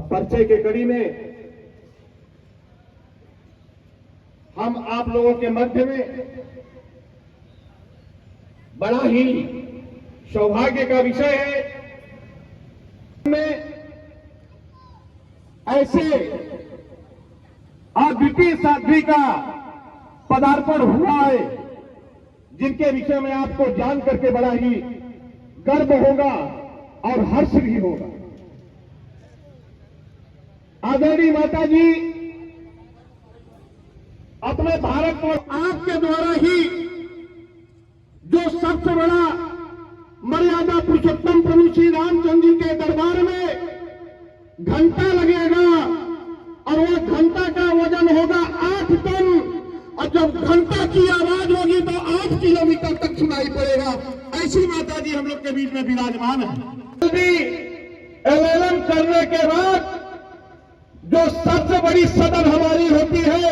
अब परिचय के कड़ी में हम आप लोगों के मध्य में बड़ा ही सौभाग्य का विषय है में ऐसे अद्वितीय साध्वी का पदार्पण हुआ है जिनके विषय में आपको जान करके बड़ा ही गर्व होगा और हर्ष भी होगा। आदरणीय माता जी अपने भारत को आपके द्वारा ही जो सबसे बड़ा मर्यादा पुरुषोत्तम प्रभु श्री रामचंद्र जी के दरबार में घंटा लगेगा और वो घंटा का वजन होगा 8 टन और जब घंटा की आवाज होगी तो 8 किलोमीटर तक सुनाई पड़ेगा। ऐसी माता जी हम लोग के बीच में विराजमान है। एलएलएम करने के बाद जो सबसे बड़ी सदन हमारी होती है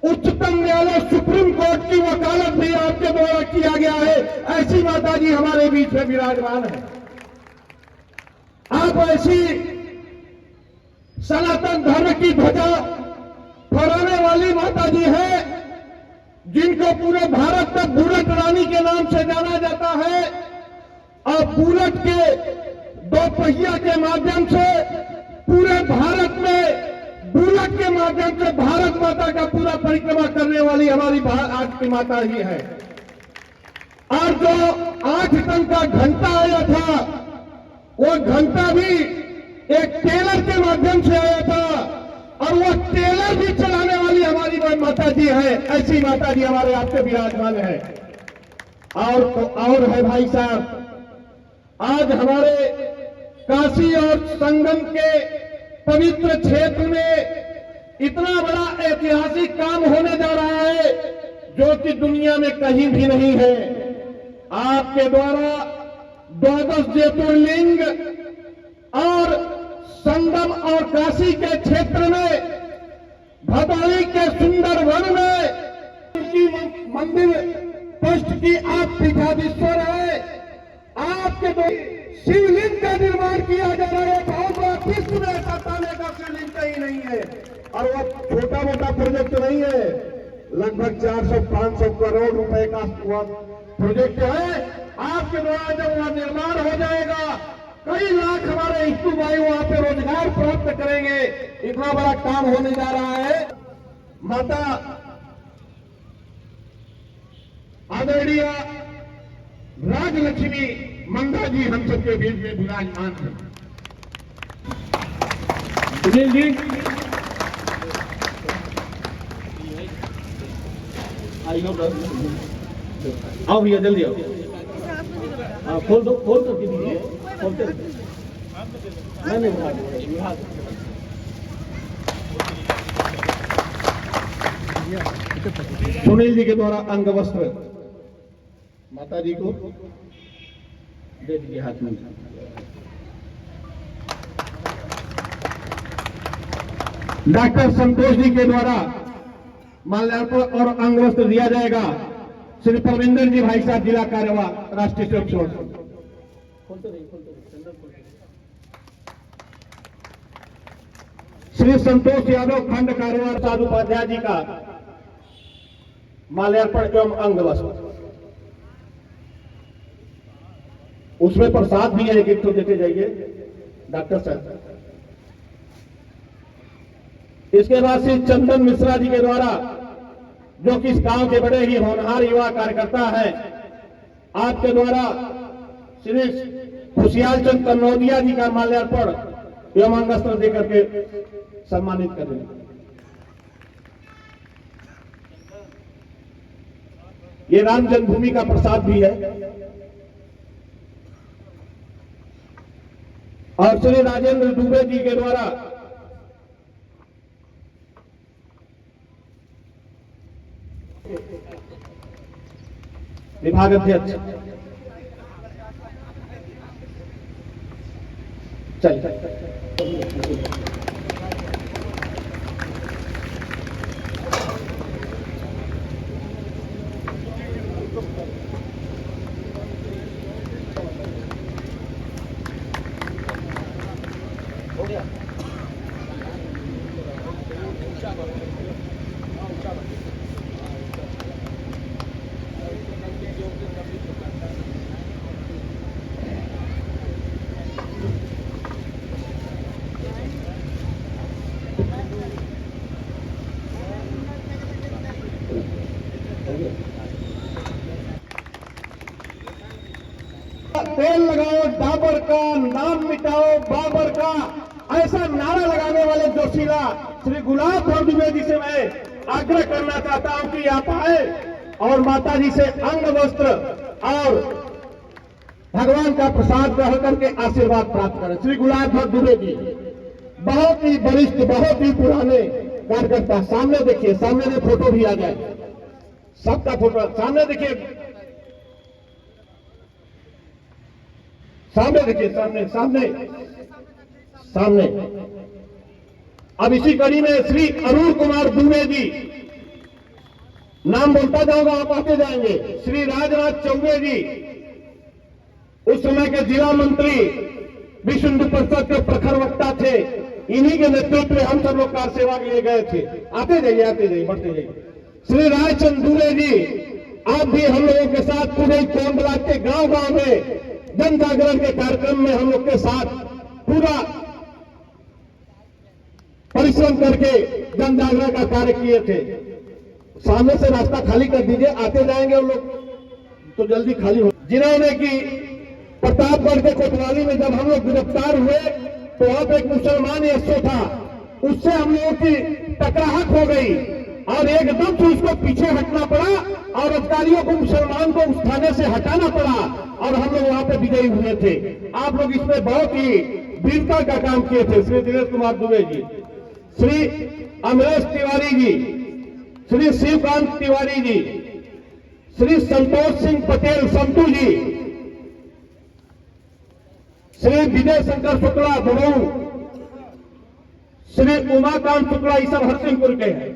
उच्चतम न्यायालय सुप्रीम कोर्ट की वकालत भी आपके द्वारा किया गया है। ऐसी माता जी हमारे बीच में विराजमान है। आप ऐसी सनातन धर्म की ध्वजा फहराने वाली माता जी है जिनको पूरे भारत में बुलेट रानी के नाम से जाना जाता है और बुलेट के 2 पहिया के माध्यम से पूरे भारत में बुलेट के माध्यम से भारत माता का पूरा परिक्रमा करने वाली हमारी आज की माता ही है। और जो 8 टन का घंटा आया था वो घंटा भी एक टेलर के माध्यम से आया था और वो टेलर भी चलाने वाली हमारी माता जी है। ऐसी माता जी हमारे आपके विराजमान है। और तो और है भाई साहब, आज हमारे काशी और संगम के पवित्र क्षेत्र में इतना बड़ा ऐतिहासिक काम होने जा रहा है जो कि दुनिया में कहीं भी नहीं है। आपके द्वारा 12 ज्योतिर्लिंग और संगम और काशी के क्षेत्र में भदोही के सुंदर वन में उनकी मंदिर ट्रस्ट की आप पीठाधीश्वर है। आपके शिवलिंग का निर्माण किया जा रहा है। बहुत बड़ा विश्व में ऐसा ताने का शिवलिंग कहीं नहीं है और वो छोटा मोटा प्रोजेक्ट नहीं है। लगभग 400-500 करोड़ रुपए का प्रोजेक्ट है। आपके द्वारा जब वहां निर्माण हो जाएगा कई लाख हमारे हिंदू भाई वहां पे रोजगार प्राप्त करेंगे। इतना बड़ा काम होने जा रहा है। माता आदरणीय राजलक्ष्मी मंगा जी हम सबके बीच में विराजमान है। सुनील जी आओ भैया जल्दी आओ। खोल दो, खोल करके दीजिए, खोलते नहीं सुनील जी के द्वारा अंग वस्त्र माता जी को दे दीजिए हाथ में। डॉक्टर संतोष जी के द्वारा माल्यार्पण और अंग वस्त्र दिया जाएगा। श्री परविंदर जी भाई साहब जिला कार्यवाह राष्ट्रीय स्वयं श्री संतोष यादव खंड कार्यवाह साधु उपाध्याय जी का माल्यार्पण एवं अंग वस्त्र। उसमें प्रसाद भी है, एक तो देते जाइए डॉक्टर साहब। इसके बाद श्री चंदन मिश्रा जी के द्वारा जो कि इस गांव के बड़े ही होनहार युवा कार्यकर्ता है, आपके द्वारा श्री खुशियाल चंद कन्नौदिया जी का माल्यार्पण एवं अंगवस्त्र देकर के सम्मानित करें। ये राम जन्मभूमि का प्रसाद भी है। और श्री राजेंद्र दुबे जी के द्वारा विभाग अध्यक्ष चलिए हो गया। तेल लगाओ डाबर का, नाम मिटाओ बाबर का, ऐसा नारा लगाने वाले जोशीला श्री गुलाब भाई दुबे जी से मैं आग्रह करना चाहता हूं कि आप आए और माता जी से अंग वस्त्र और भगवान का प्रसाद ग्रहण करके आशीर्वाद प्राप्त करें। श्री गुलाब भाई दुबे जी बहुत ही वरिष्ठ, बहुत ही पुराने कार्यकर्ता। सामने देखिए, सामने में फोटो भी आ जाए, सबका फोटो सामने देखिए, सामने देखिए, सामने सामने सामने। अब इसी कड़ी में श्री अरुण कुमार दुबे जी, नाम बोलता जाऊंगा आप आते जाएंगे। श्री राजनाथ चौबे जी उस समय के जिला मंत्री, विश्व हिंदू परिषद के प्रखर वक्ता थे। इन्हीं के नेतृत्व में हम सब लोग कार सेवा के लिए गए थे। आते जाइए, बढ़ते जाइए। श्री रायचंद दुबे जी, आप भी हम लोगों के साथ पूरे कोंडला के गांव गांव में जन जागरण के कार्यक्रम में हम लोग के साथ पूरा परिश्रम करके जन जागरण का कार्य किए थे। सामने से रास्ता खाली कर दीजिए, आते जाएंगे हम लोग तो जल्दी खाली हो। जिन्होंने की प्रतापगढ़ के कोतवाली में जब हम लोग गिरफ्तार हुए तो वहां पर एक मुसलमान एसओ था, उससे हम लोगों की टकराहट हो गई और एकदम से उसको पीछे हटना पड़ा और अधिकारियों को, मुसलमान को उस थाने से हटाना पड़ा और हम लोग वहां पे विजयी हुए थे। आप लोग इसमें बहुत ही वीरता का काम किए थे। श्री दिनेश कुमार दुबे जी, श्री अमरेश तिवारी जी, श्री शिवकांत तिवारी जी, श्री संतोष सिंह पटेल संतू जी, श्री विजय शंकर शुक्ला बड़ऊ, श्री उमाकांत शुक्ला, ये सब हरसिंहपुर के हैं।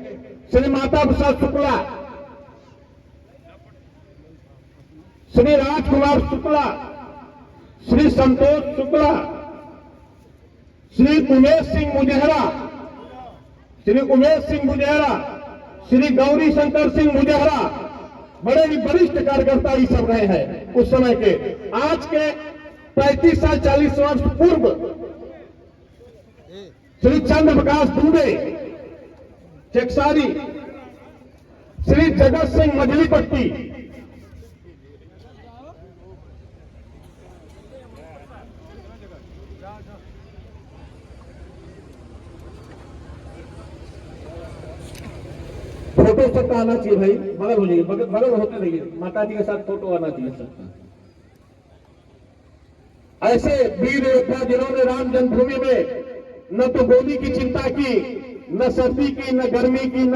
श्री माता प्रसाद शुक्ला, श्री राजकुमार शुक्ला, श्री संतोष शुक्ला, श्री उमेश सिंह मुजहरा, श्री उमेश सिंह मुजहरा, श्री गौरी शंकर सिंह मुजहरा, बड़े ही वरिष्ठ कार्यकर्ता ये सब रहे हैं उस समय के। आज के 35 साल 40 वर्ष पूर्व श्री चंद्र प्रकाश दुबे चेकसारी, श्री जगत सिंह मछलीपट्टी, फोटो सबका आना चाहिए भाई, बगल हो जाइए, बगल होते रहिए, माता जी के साथ फोटो आना चाहिए सबका। ऐसे वीर योद्धा जिन्होंने राम जन्मभूमि में न तो गोली की चिंता की, न सर्दी की, न गर्मी की, न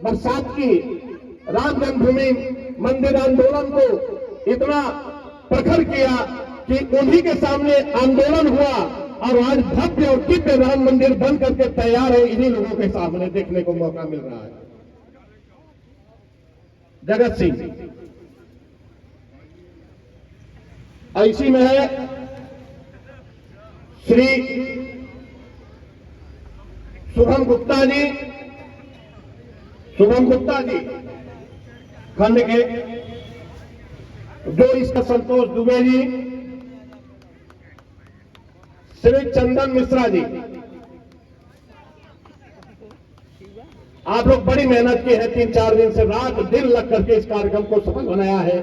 बरसात की, राम जन्मभूमि मंदिर आंदोलन को इतना प्रखर किया कि उन्हीं के सामने आंदोलन हुआ और आज भव्य और दिव्य राम मंदिर बन करके तैयार है। इन्हीं लोगों के सामने देखने को मौका मिल रहा है। जगत सिंह ऐसी में है श्री शुभम गुप्ता जी, शुभम गुप्ता जी खंड के, जो इसका संतोष दुबे जी, श्री चंदन मिश्रा जी। आप लोग बड़ी मेहनत की है, 3-4 दिन से रात दिन लग करके इस कार्यक्रम को सफल बनाया है।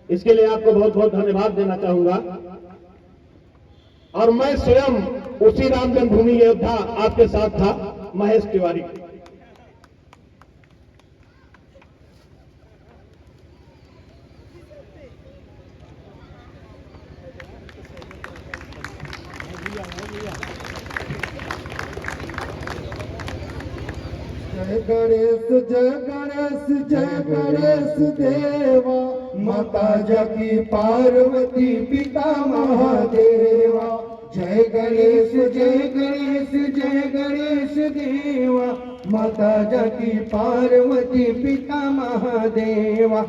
इसके लिए आपको बहुत बहुत धन्यवाद देना चाहूंगा। और मैं स्वयं उसी राम जन्मभूमि योद्धा आपके साथ था, महेश तिवारी। जय गणेश जय गणेश जय गणेश देवा, माता जकी पार्वती पिता महादेवा। जय गणेश जय गणेश जय गणेश देवा, माता जकी पार्वती पिता महादेवा।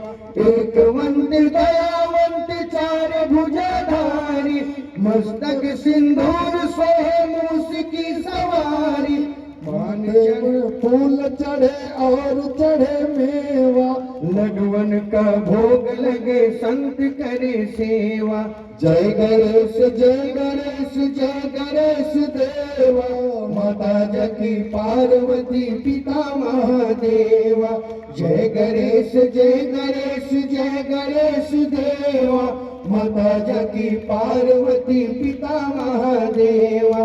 एकवंत दयावंत चार भुजाधारी, मस्तक सिंदूर सोहे मूस की सवारी। माथे में फूल चढ़े और चढ़े मेवा, लगवन का भोग लगे संत करे सेवा। जय गणेश जय गणेश जय गणेश देवा, माता जकी पार्वती पिता महादेवा। जय गणेश जय गणेश जय गणेश देवा, माता जकी पार्वती पिता महादेवा।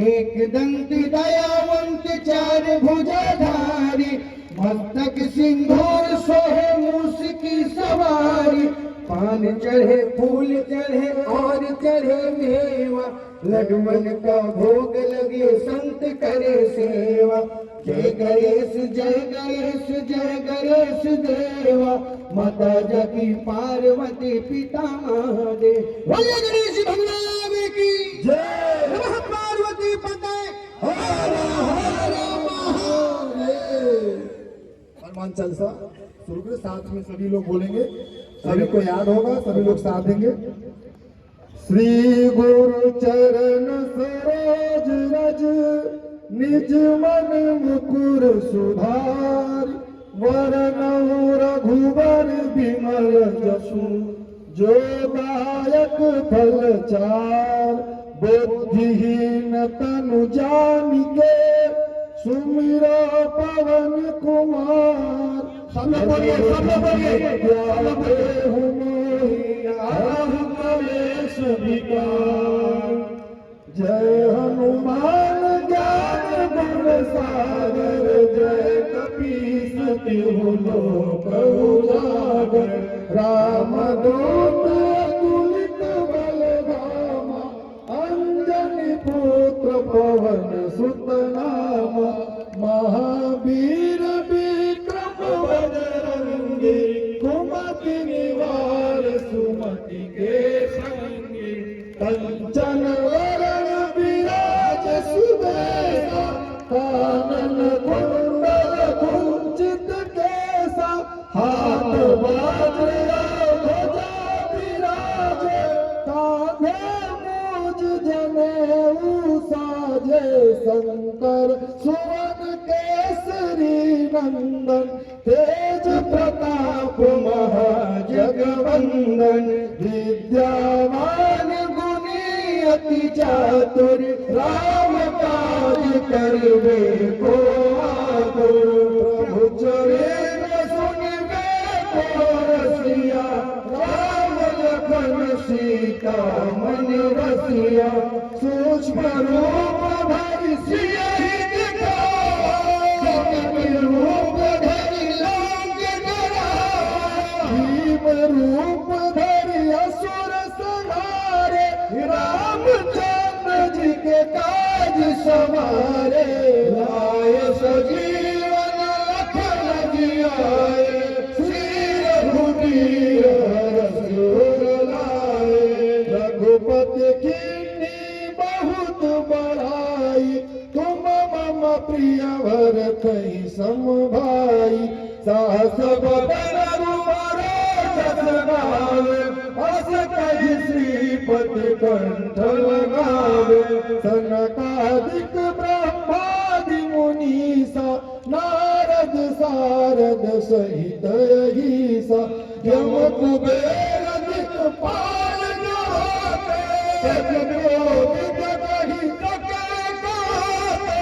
एक दंत दयावंत चार भुजाधारी, मस्तक सिंदूर सोहे मूस की सवारी। पान चढ़े फूल चढ़े और चढ़े मेवा, लडुमन का भोग लगे संत करे सेवा। जय गणेश जय गणेश जय गणेश देवा, माता जकी पार्वती पिता महादेव। बोलिए गणेश भगवान की जय। नमः पार्वती पते हर हर महादेव। हनुमान चालीसा शुरू करें, साथ में सभी लोग बोलेंगे, सभी को याद होगा, सभी लोग साथ देंगे। श्री गुरु चरण सरोज रज, निज मन मुकुर सुधार। वरनऊ रघुवर बिमल जसु, जो दायक फल चार। बुद्धिहीन तनु जानिके, सुमिरो पवन कुमार। सब लोग बोलिए, सब लोग बोलिए। जय हनुमान ज्ञान गुण सागर, जय कपीस तिहु लोक उजागर। रामदूत अतुलित बल धामा, अंजनी पुत्र पवन सुत नामा। महावीर विक्रम बजरंगी, कुमति निवार सुमति के संगी। कंचन वरण विराज सुबेसा, कानन कुंडल कुंचित केसा। हाथ बाजरा ध्वजा विराजे, कांधे मूज जनेऊ साजे। शंकर सुवन केसरी नंदन, तेज प्रताप महाजगवंदन। विद्यावान गुणी अति चातुर, राम काज करबे को आतुर। प्रभु चरित्र सुनबे को रसिया, राम लखन सीता मन रसिया। सूक्ष्म रूप धरि सियहि दिखावा, सूक्ष्म रूप धरि लांग डरावा। भीम रूप धरि असुर संहारे, रामचंद्र जी के काज सवारे। लाए सजीवन लखन जियाए, श्री रघुवीर रसूल लाए। रघुपति कीन्ही बहुत बड़ाई, तुम मम प्रिय भरत सम भाई। सहस बदन तुम्हारे जस गावे, अस कहि श्रीपति कंठ लगावे। सनकादिक ब्रह्मादि मुनीसा, नारद सारद सहित अहिसा। यम कुबेर दिक्पाल होते, सजनों जगहि सके गाते।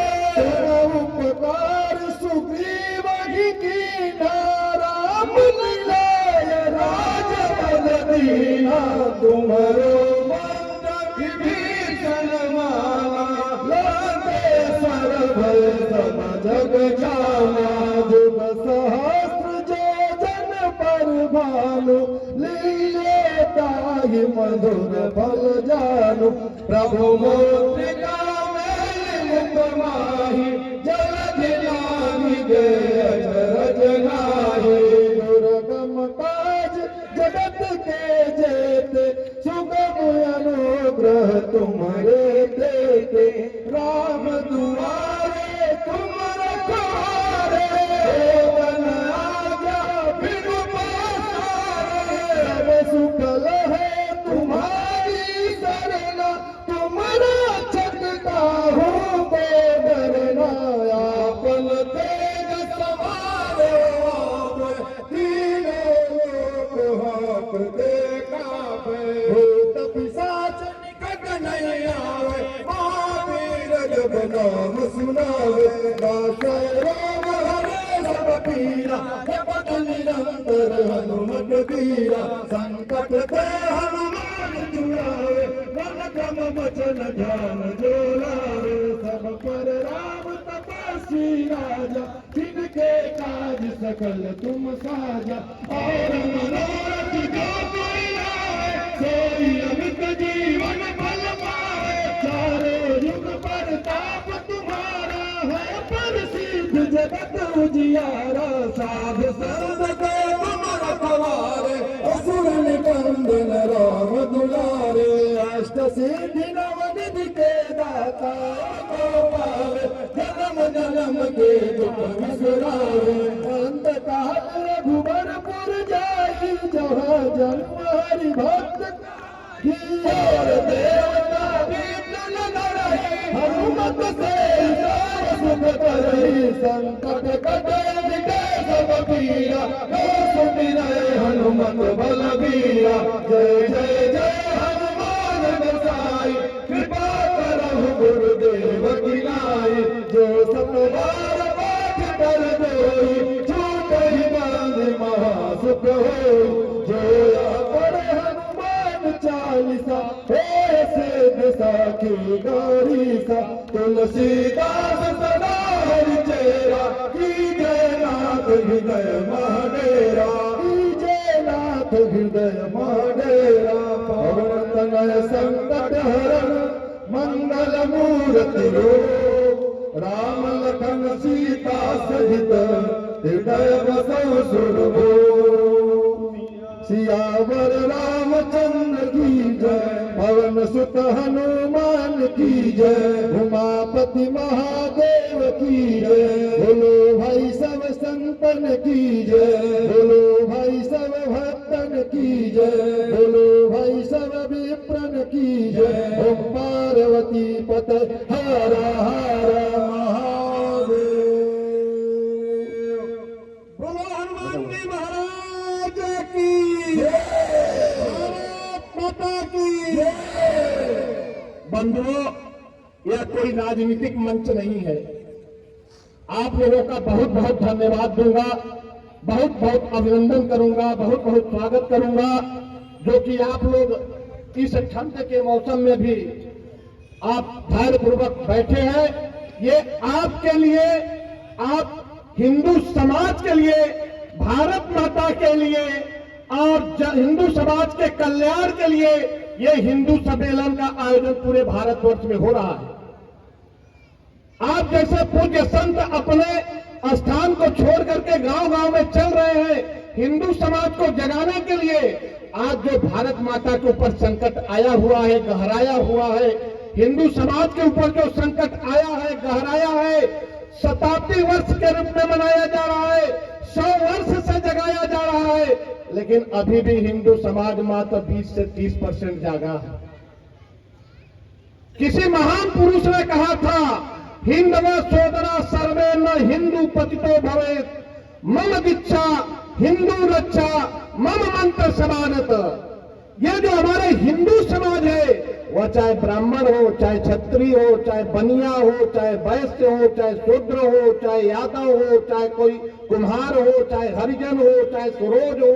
उपकार सुग्रीव ही कीना, राम मिलाय राजपद दीना। तुम्हारो मंत्र विभीषण माना, लंकेश्वर भय सब जग जाना। जुग सहस्त्र जो जन पर भानु, लीले ताहि मधुर फल जानु। प्रभु मुद्रिका मेलि मुख माहि, जलधि लांघि गए अचरज नाहि। दुर्गम काज जगत के जेते, सुगम अनुग्रह तुम्हारे देते। राम दुआरे तुम रखवारे, देवन आज्ञा बिनु पासारे। सब सुख लहे तुम्हारी सरना, तुम रक्षक काहू को डरना। आपन तेज सवारे आप, तीनों लोक हाँकते काँपे। भूत पिशाच निकट नहीं आवे, महावीर जब नाम सुनावे। नासै रोग हरे सब पीरा, जपत निरंतर हनुमत बीरा। संकट ते हनुमान हनुमान जुड़ावे, मन क्रम वचन ध्यान जोड़ावे। सब पर राम तपस्वी राजा, जिनके काज सकल तुम साजा। और मनोरथ जो कोई लाए, सोई अमित जीवन फल पाए। चारों युग प्रताप तुम्हारा है, प्रसिद्ध जगत उजियारा। साध सर्व को तुम रखवारे, असुर निकंदन राम दुलारे। अष्ट सिद्धि नवनिधि के दाता, को पावे जन्म जन्म के दुख बिसरावे। अंत काल रघुबरपुर जाई, जहाँ जन्म हरि भक्त और देवता विठल लड़ाई। हनुमत से सुख करई, संकट कटे मिटे सब पीरा। सुमिरै हनुमत बलबीरा, जय जय जय हनुमान गोसाई। कृपा करहु गुरुदेव की नाई, जो सत बार पाठ कर जोई। छूटहि बंद महासुख होई, जो पढ़े हनुमान चालीसा। हे सिद्ध साखी गौरीसा, तुलसीदास सदा हरिचेरा। कीजय नाथ हृदय महाडेरा, कीजय नाथ हृदय महाडेरा। पवन तनय संकट हरण, मंगल मूर्ति रूप। राम लखन सीता सहित, हृदय बसौ सुरभूप। सियावर रामचंद्र की जय, पवन सुत हनुमान की जय। उमापति महादेव की जय, बोलो भाई सब संतन की जय। बोलो भाई सब भक्तन की जय, बोलो भाई सब विप्रन की जय। ओम पार्वती पते हर हर महादेव। बोलो हनुमान जी महाराज की जय, भारत माता की जय। बंधुओं, यह कोई राजनीतिक मंच नहीं है। आप लोगों का बहुत बहुत धन्यवाद दूंगा, बहुत बहुत अभिनंदन करूंगा, बहुत बहुत स्वागत करूंगा, जो कि आप लोग इस ठंड के मौसम में भी आप धैर्यपूर्वक बैठे हैं। ये आपके लिए, आप हिंदू समाज के लिए, भारत माता के लिए और हिंदू समाज के कल्याण के लिए ये हिंदू सम्मेलन का आयोजन पूरे भारतवर्ष में हो रहा है। आप जैसे पूज्य संत अपने स्थान को छोड़ करके गांव-गांव में चल रहे हैं, हिंदू समाज को जगाने के लिए। आज जो भारत माता के ऊपर संकट आया हुआ है, गहराया हुआ है, हिंदू समाज के ऊपर जो संकट आया है, गहराया है, शताब्दी वर्ष के रूप में मनाया जा रहा है, 100 वर्ष से जगाया जा रहा है, लेकिन अभी भी हिंदू समाज मात्र 20 से 30% जागा है। किसी महान पुरुष ने कहा था, हिंदव सोदरा सर्वे न हिंदू पतितो भवेत्, मम दीक्षा हिंदू रक्षा मम मंत्र समानत। ये जो हमारे हिंदू समाज है, वह चाहे ब्राह्मण हो, चाहे क्षत्रिय हो, चाहे बनिया हो, चाहे वैश्य हो, चाहे शूद्र हो, चाहे यादव हो, चाहे कोई कुम्हार हो, चाहे हरिजन हो, चाहे सुरोज हो,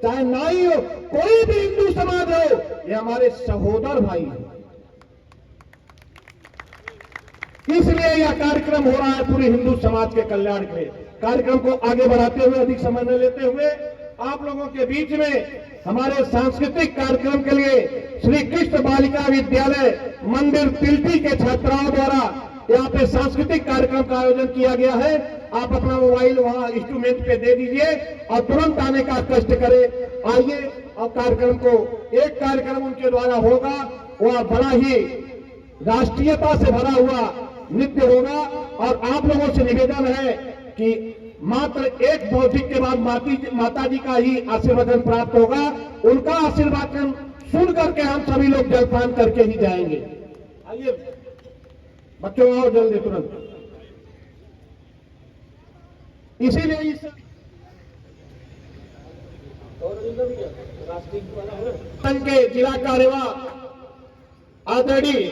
चाहे नाई हो, कोई भी हिंदू समाज हो, ये हमारे सहोदर भाई हैं। इसलिए यह कार्यक्रम हो रहा है पूरे हिंदू समाज के कल्याण के लिए। कार्यक्रम को आगे बढ़ाते हुए, अधिक समय न लेते हुए, आप लोगों के बीच में हमारे सांस्कृतिक कार्यक्रम के लिए श्री कृष्ण बालिका विद्यालय मंदिर तिलटी के छात्राओं द्वारा यहाँ पे सांस्कृतिक कार्यक्रम का आयोजन किया गया है। आप अपना मोबाइल वहां इंस्ट्रूमेंट पे दे दीजिए और तुरंत आने का कष्ट करें। आइए और कार्यक्रम को, एक कार्यक्रम उनके द्वारा होगा, वह बड़ा ही राष्ट्रीयता से भरा हुआ नृत्य होगा। और आप लोगों से निवेदन है कि मात्र एक बौद्धिक के बाद माता जी का ही आशीर्वादन प्राप्त होगा। उनका आशीर्वाद सुन करके हम सभी लोग जलपान करके ही जाएंगे। आइए बच्चों, आओ जल्दी तुरंत। इसीलिए इस संघ के जिला कार्यवाह आदरणीय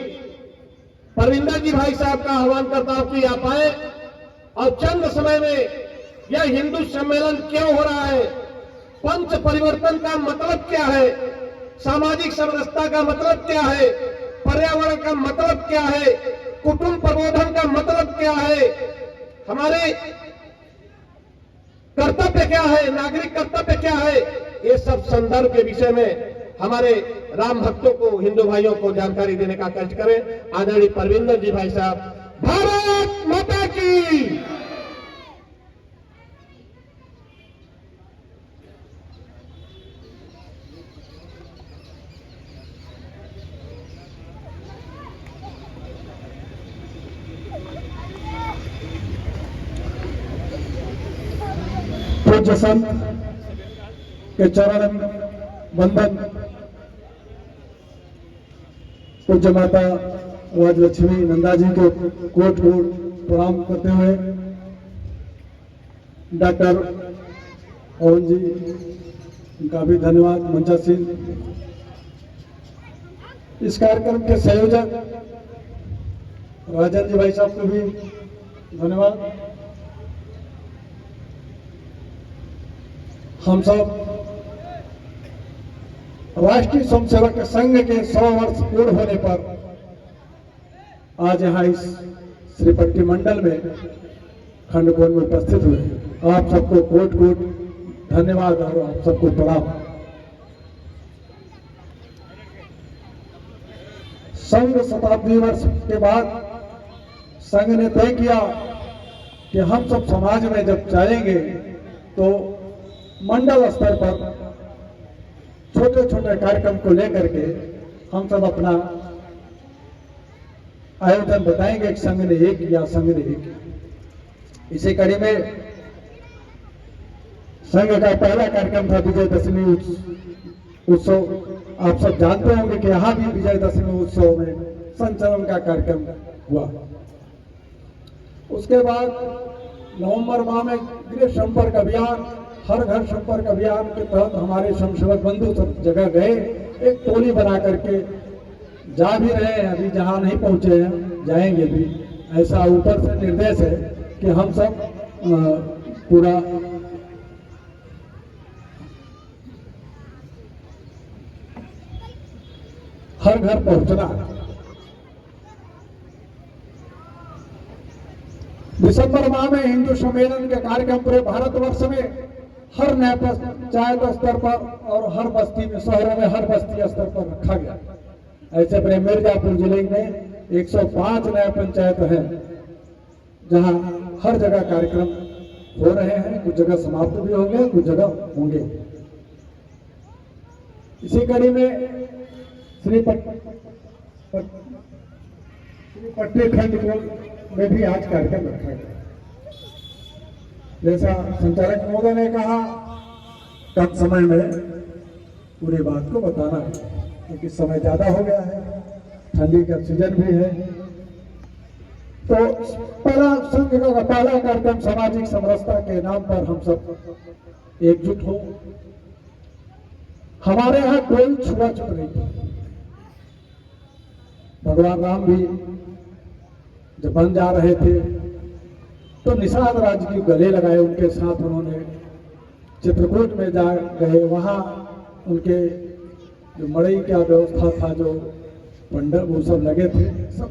परविंदर जी भाई साहब का आह्वान करता हूं कि आप आए और चंद समय में यह हिंदू सम्मेलन क्यों हो रहा है, पंच परिवर्तन का मतलब क्या है, सामाजिक समरसता का मतलब क्या है, पर्यावरण का मतलब क्या है, कुटुंब प्रबोधन का मतलब क्या है, हमारे कर्तव्य क्या है, नागरिक कर्तव्य क्या है, ये सब संदर्भ के विषय में हमारे राम भक्तों को, हिंदू भाइयों को जानकारी देने का कष्ट करें। आदरणीय परविंदर जी भाई साहब, भारत माता की। पूज्य संत के चरण वंदन पूज्य माता राजलक्ष्मी नंदा जी को कोट कोट प्रणाम करते हुए डॉक्टर पवन जी उनका भी धन्यवाद, मंचा सिंह, इस कार्यक्रम के संयोजक राजन जी भाई साहब को भी धन्यवाद। हम सब राष्ट्रीय स्वयंसेवक संघ के 100 वर्ष पूर्ण होने पर आज यहाँ इस श्रीपट्टी मंडल में खंडकोण में उपस्थित हुए। आप सबको कोट कोट धन्यवाद और आप सबको प्रणाम। संघ शताब्दी वर्ष के बाद संघ ने तय किया कि हम सब समाज में जब जाएंगे तो मंडल स्तर पर छोटे छोटे कार्यक्रम को लेकर के हम सब अपना आयोजन बताएंगे कि संघ ने एक किया, संघ ने एक किया। इसी कड़ी में संघ का पहला कार्यक्रम था विजयदशमी उत्सव। आप सब जानते होंगे कि यहाँ भी विजयदशमी उत्सव में संचलन का कार्यक्रम हुआ। उसके बाद नवंबर माह में गृह संपर्क अभियान, हर घर संपर्क अभियान के तहत हमारे स्वयंसेवक बंधु सब जगह गए, एक टोली बना करके जा भी रहे हैं, अभी जहां नहीं पहुंचे हैं जाएंगे भी। ऐसा ऊपर से निर्देश है कि हम सब पूरा हर घर पहुंचना। दिसंबर माह में हिंदू सम्मेलन के कार्यक्रम पूरे भारतवर्ष में हर नया पंचायत स्तर पर और हर बस्ती में, शहरों में हर बस्ती स्तर पर रखा गया। ऐसे अपने मिर्जापुर जिले में 105 नया पंचायत है जहां हर जगह कार्यक्रम हो रहे हैं। कुछ जगह समाप्त भी होंगे, कुछ जगह होंगे। इसी कड़ी में श्रीपट्टी खंडकोण में भी आज कार्यक्रम रखा गया। जैसा संचालक महोदय ने कहा, कम समय में पूरी बात को बताना है क्योंकि समय ज्यादा हो गया है, ठंडी का सीजन भी है। तो पहला संघ का पहला कार्यक्रम सामाजिक समरसता के नाम पर हम सब एकजुट हो। हमारे यहाँ कोई छुआछूत नहीं थी। भगवान राम भी जब बन जा रहे थे तो निषाद राज की गले लगाए, उनके साथ उन्होंने चित्रकूट में जा गए। वहां उनके जो मड़ई का व्यवस्था था, जो पंडित वो सब लगे थे, सब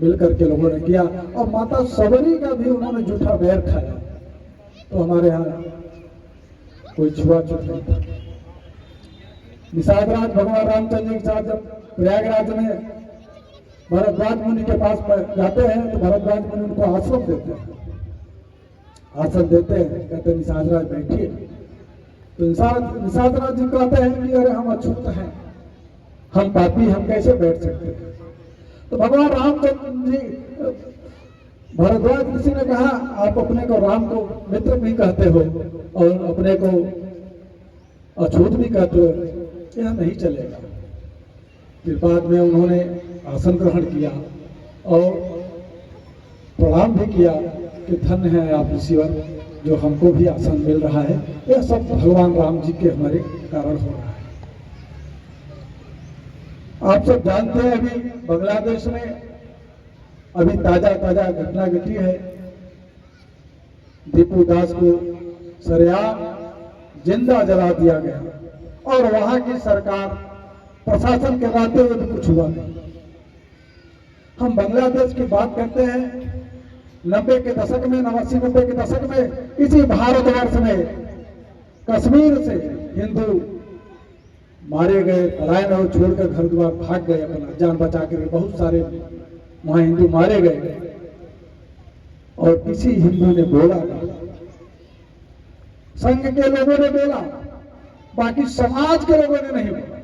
मिलकर के लोगों ने किया। और माता सबरी का भी उन्होंने जूठा बैर खाया। तो हमारे यहाँ कोई छुआछूत नहीं था। निषाद राज भगवान रामचंद्र जी के साथ जब प्रयागराज में भरद्वाज मुनि के पास जाते हैं तो भरद्वाज मुनि उनको आश्रम देते हैं, आसन देते हैं, कहते हैं निषाद राज बैठिए। तो निषाद राज जी कहते हैं कि अरे हम अछूत हैं, हम पापी, हम कैसे बैठ सकते हैं। तो भगवान रामचंद्र जी, भरद्वाज ऋषि ने कहा, आप अपने को राम को मित्र भी कहते हो और अपने को अछूत भी कहते हो, यह नहीं चलेगा। फिर बाद में उन्होंने आसन ग्रहण किया और प्रणाम भी किया कि धन्य है आप ऋषिवर, जो हमको भी आसन मिल रहा है। यह सब भगवान राम जी के हमारे कारण हो रहा है। आप सब जानते हैं अभी बांग्लादेश में अभी ताजा घटना घटी है। दीपू दास को सरेआम जिंदा जला दिया गया और वहां की सरकार प्रशासन के रहते हुए भी कुछ हुआ नहीं। हम बांग्लादेश की बात करते हैं, 90 के दशक में, 89-90 के दशक में इसी भारतवर्ष में कश्मीर से हिंदू मारे गए, पलायन और छोड़कर घर द्वार भाग गए, अपना जान बचा कर, बहुत सारे वहां हिंदू मारे गए और किसी हिंदू ने बोला नहीं। संघ के लोगों ने बोला, बाकी समाज के लोगों ने नहीं बोला।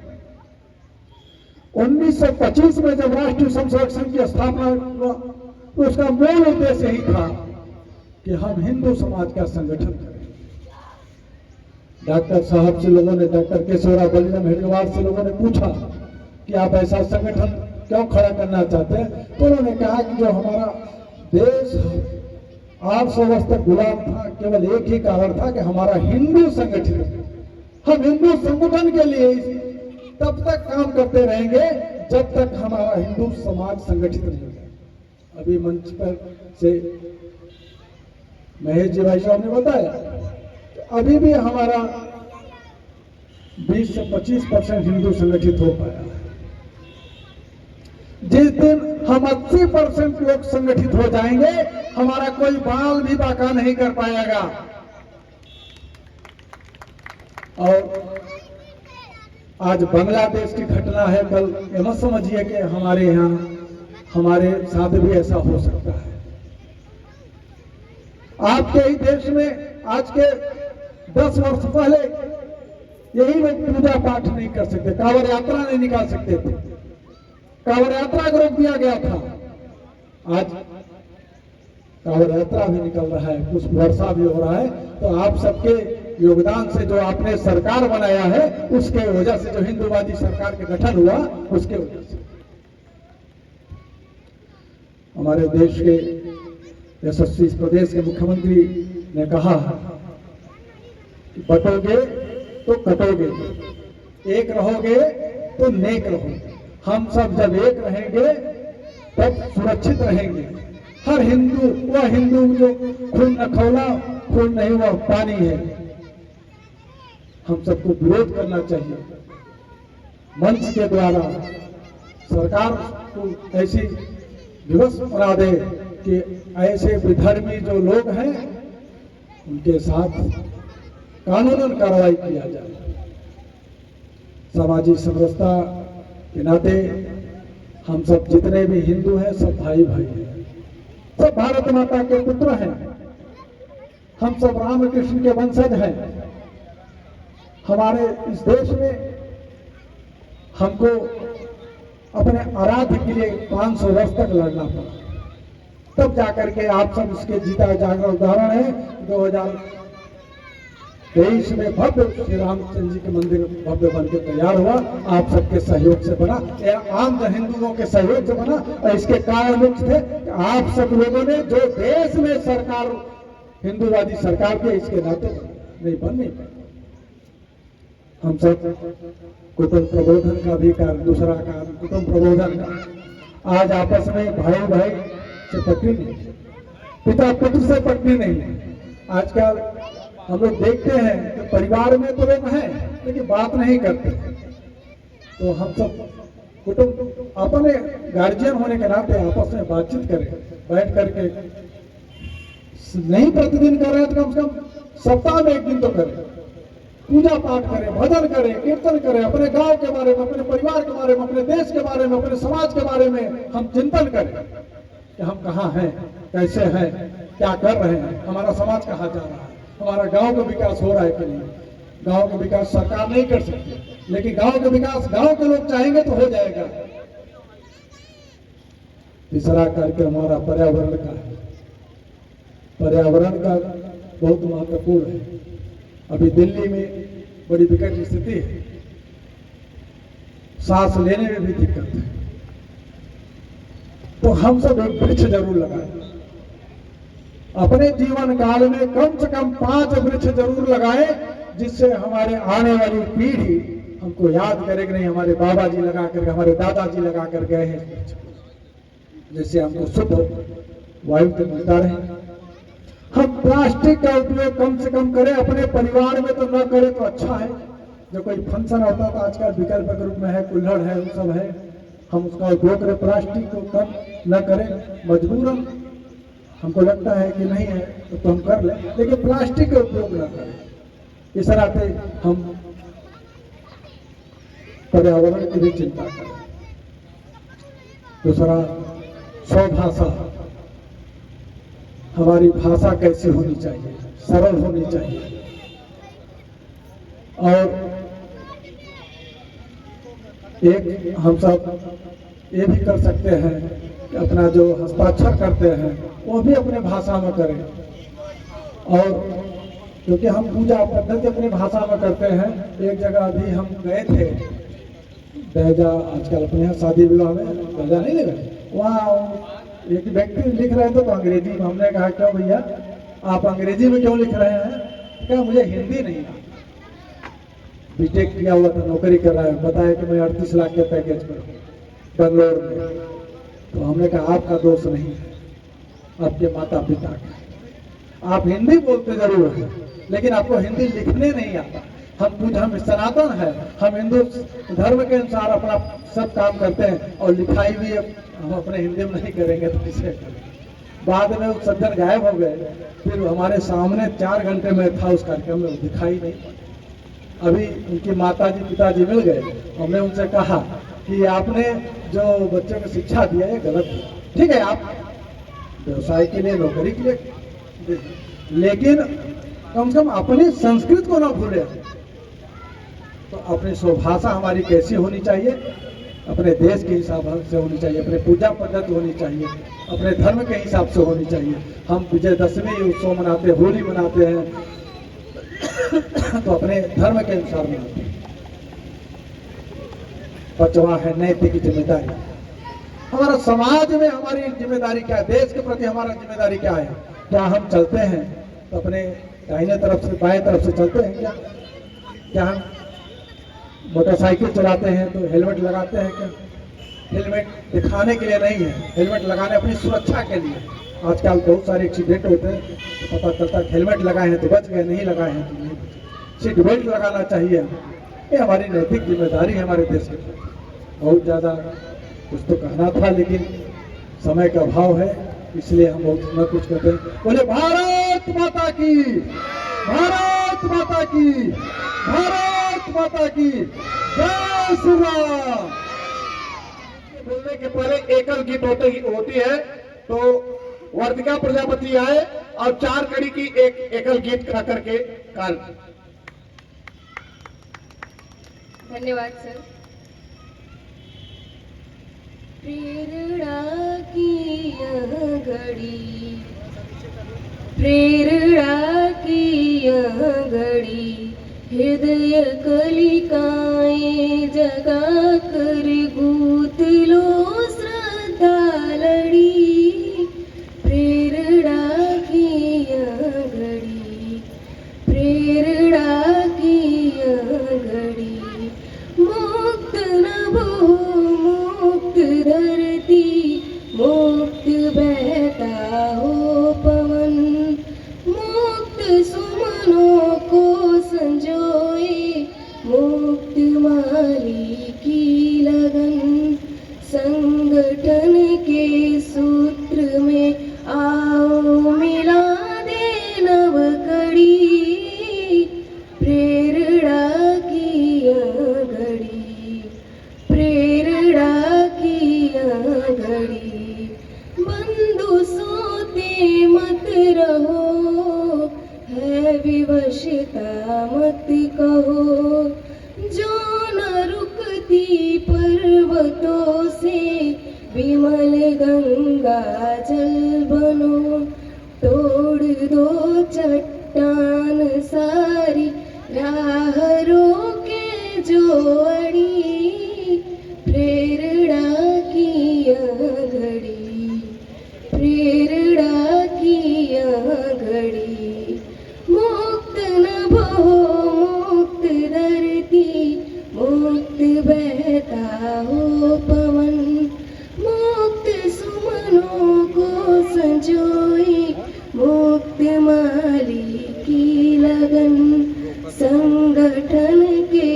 1925 में जब राष्ट्रीय स्वयंसेवक संघ की स्थापना हुआ तो उसका मूल उद्देश्य यही था कि हम हिंदू समाज का संगठन करें। डॉक्टर साहब से लोगों ने, डॉक्टर केशवराव बलिराम हेडगेवार से लोगों ने पूछा कि आप ऐसा संगठन क्यों खड़ा करना चाहते हैं, तो उन्होंने कहा कि जो हमारा देश 800 वर्ष तक गुलाम था, केवल एक ही कारण था कि हमारा हिंदू संगठन है। हम हिंदू संगठन के लिए तब तक काम करते रहेंगे जब तक हमारा हिंदू समाज संगठित नहीं होगा। अभी मंच पर से महेश जी भाई साहब ने बताया कि अभी भी हमारा 20 से 25% हिंदू संगठित हो पाया है। जिस दिन हम 80% लोग संगठित हो जाएंगे, हमारा कोई बाल भी बाका नहीं कर पाएगा। और आज बांग्लादेश की घटना है, कल ये मत समझिए कि हमारे यहाँ हमारे साथ भी ऐसा हो सकता है। आपके ही देश में आज के 10 वर्ष पहले यही लोग पूजा पाठ नहीं कर सकते, कांवड़ यात्रा नहीं निकाल सकते थे, कांवड़ यात्रा को रोक दिया गया था। आज कांवड़ यात्रा भी निकल रहा है, पुष्प वर्षा भी हो रहा है। तो आप सबके योगदान से जो आपने सरकार बनाया है, उसके वजह से, जो हिंदूवादी सरकार के गठन हुआ उसके वजह से हमारे देश के यशस्वी प्रदेश के मुख्यमंत्री ने कहा कि बटोगे तो कटोगे, एक रहोगे तो नेक रहोगे। हम सब जब एक रहेंगे तब सुरक्षित रहेंगे। हर हिंदू, वह हिंदू जो खून न खौला, खून नहीं वह पानी है। हम सबको विरोध करना चाहिए। मंच के द्वारा सरकार को ऐसी व्यवस्था बना दे कि ऐसे विधर्मी जो लोग हैं उनके साथ कानूनन कार्रवाई किया जाए। सामाजिक समरसता के नाते हम सब जितने भी हिंदू हैं सब भाई भाई हैं, सब भारत माता के पुत्र हैं, हम सब रामकृष्ण के वंशज हैं। हमारे इस देश में हमको अपने आराध्य के लिए 500 वर्ष तक लड़ना पड़ा, तब जाकर के आप सब इसके जीता जागरण उदाहरण है। 2023 में भव्य श्री रामचंद्र जी के मंदिर भव्य बन के तैयार हुआ, आप सबके सहयोग से बना, आम हिंदुओं के सहयोग से बना। और इसके कारण मुख्य थे कि आप सब लोगों ने, जो देश में सरकार हिंदूवादी सरकार के, इसके नाते नहीं बन नहीं पाए। हम सब कुटुंब प्रबोधन का भी कार्य, दूसरा कार्य कुटुंब प्रबोधन का। आज आपस में भाई भाई से पटरी नहीं, पिता पुत्र से पटरी नहीं। आजकल हम लोग देखते हैं कि परिवार में तो लोग हैं लेकिन बात नहीं करते। तो हम सब कुटुंब अपने गार्जियन होने के नाते आपस में बातचीत करें, बैठ करके नहीं प्रतिदिन कर रहे हैं तो कम से कम सप्ताह में एक दिन तो करें, पूजा पाठ करें, भजन करें, कीर्तन करें, अपने गांव के बारे में, अपने परिवार के बारे में, अपने देश के बारे में, अपने समाज के बारे में हम चिंतन करें कि हम कहाँ हैं, कैसे हैं, क्या कर रहे हैं, हमारा समाज कहाँ जा रहा है, हमारा गांव का विकास हो रहा है कि नहीं। गांव का विकास सरकार नहीं कर सकती, लेकिन गांव का विकास गांव के लोग चाहेंगे तो हो जाएगा। तीसरा कार्यक्रम हमारा पर्यावरण का है। पर्यावरण का बहुत महत्वपूर्ण है। अभी दिल्ली में बड़ी विकट स्थिति है, सांस लेने में भी दिक्कत है। तो हम सब एक वृक्ष जरूर लगाएं, अपने जीवन काल में कम से कम 5 वृक्ष जरूर लगाएं, जिससे हमारे आने वाली पीढ़ी हमको याद करे कि नहीं, हमारे बाबा जी लगा कर, हमारे दादाजी लगा कर गए हैं, जिससे हमको शुद्ध वायु तो मिलता रहे। हम प्लास्टिक का उपयोग कम से कम करें, अपने परिवार में तो न करें तो अच्छा है। जो कोई फंक्शन होता तो आजकल विकल्प के रूप में है, कुल्हड़ है, वो सब है, हम उसका उपयोग करें। प्लास्टिक को कम न करें, मजबूरन हमको लगता है कि नहीं है तो हम कर लें, लेकिन प्लास्टिक का उपयोग न करें। इस नाते हम पर्यावरण की भी चिंता करें। दूसरा, स्वभाषा, हमारी भाषा कैसी होनी चाहिए, सरल होनी चाहिए। और एक हम सब ये भी कर सकते हैं कि अपना जो हस्ताक्षर करते हैं वो भी अपने भाषा में करें। और क्योंकि हम पूजा पद्धति अपनी भाषा में करते हैं, एक जगह अभी हम गए थे, दहेजा आजकल अपने यहाँ शादी विवाह में दहेजा नहीं ले गए, वहाँ एक व्यक्ति लिख रहे थे तो अंग्रेजी में। हमने कहा क्यों भैया आप अंग्रेजी में क्यों लिख रहे हैं? क्या मुझे हिंदी नहीं आता। बीटेक किया हुआ था, नौकरी कर रहा है, बताया कि मैं 38 लाख के पैकेज पर बंगलोर में। तो हमने कहा आपका दोष नहीं है, आपके माता पिता का। आप हिंदी बोलते जरूर हैं लेकिन आपको हिंदी लिखने नहीं आता। हम सनातन है, हम हिंदू धर्म के अनुसार अपना सब काम करते हैं और लिखाई भी हम अपने हिंदी में नहीं करेंगे तो किसे करेंगे। बाद में वो सज्जन गायब हो गए, फिर हमारे सामने 4 घंटे में था उस कार्यक्रम में, दिखाई नहीं। अभी उनकी माताजी पिताजी मिल गए, हमने उनसे कहा कि आपने जो बच्चों को शिक्षा दिया है गलत है। ठीक है, आप व्यवसाय के लिए, नौकरी के लिए, लेकिन कम से कम अपनी संस्कृत को ना भूले। तो अपनी स्वभाषा हमारी कैसी होनी चाहिए? अपने देश के हिसाब से होनी चाहिए, अपने पूजा पद्धति होनी चाहिए, अपने धर्म के हिसाब से होनी चाहिए। हम विजयदशमी उत्सव मनाते हैं, होली मनाते हैं तो अपने धर्म के अनुसार मनाते हैं। 5वां है नैतिक जिम्मेदारी। हमारा समाज में हमारी जिम्मेदारी क्या है? देश के प्रति हमारा जिम्मेदारी क्या है? क्या हम चलते हैं तो अपने दाहिने तरफ से बाएं तरफ से चलते हैं क्या? क्या हम मोटरसाइकिल चलाते हैं तो हेलमेट लगाते हैं क्या? हेलमेट दिखाने के लिए नहीं है, हेलमेट लगाने अपनी सुरक्षा के लिए। आजकल बहुत सारे एक्सीडेंट होते हैं तो पता चलता है हेलमेट लगाए हैं तो बच गए, नहीं लगाए हैं तो नहीं बचे। सीट बेल्ट लगाना चाहिए। ये हमारी नैतिक जिम्मेदारी है हमारे देश के प्रति। बहुत ज़्यादा कुछ तो कहना था लेकिन समय का अभाव है, इसलिए हम बहुत न कुछ कहते हैं। बोले भारत माता की, भारत माता की, भारत माता की जय श्री राम। बोलने के पहले एकल गीत होती है तो वर्तिका प्रजापति आए और 4 कड़ी की एक एकल गीत गा करके काल। धन्यवाद सर। प्रेरणा की यह घड़ी, प्रेरणा की यह घड़ी, हृदय कलिकाएं जगा कर गूंथ लो श्रद्धा लड़ी। प्रेरणा की यह घड़ी, प्रेरणा की यह घड़ी, मुक्त नभो मुक्त धरती, मुक्त बहता हो पवन, मुक्त सुमनों को संजोए, मुक्त माली की लगन। संगठन के सूत्र में आओ मिला दे नव कड़ी। प्रेरणा की यह घड़ी, प्रेरणा की यह घड़ी, बंधु सोते मत रहो, है विवशता मत कहो, जो न रुकती पर्वतों से विमल गंगा जल बनो। तोड़ दो चट्टान सारी, राह रोके जो अड़ी। प्रेरणा की यह घड़ी, प्रेरणा की यह घड़ी, मुक्त नभो मुक्त धरती, मुक्त बहता हो पवन, मुक्त सुमनों को संजोए, मुक्त माली की लगन। संगठन के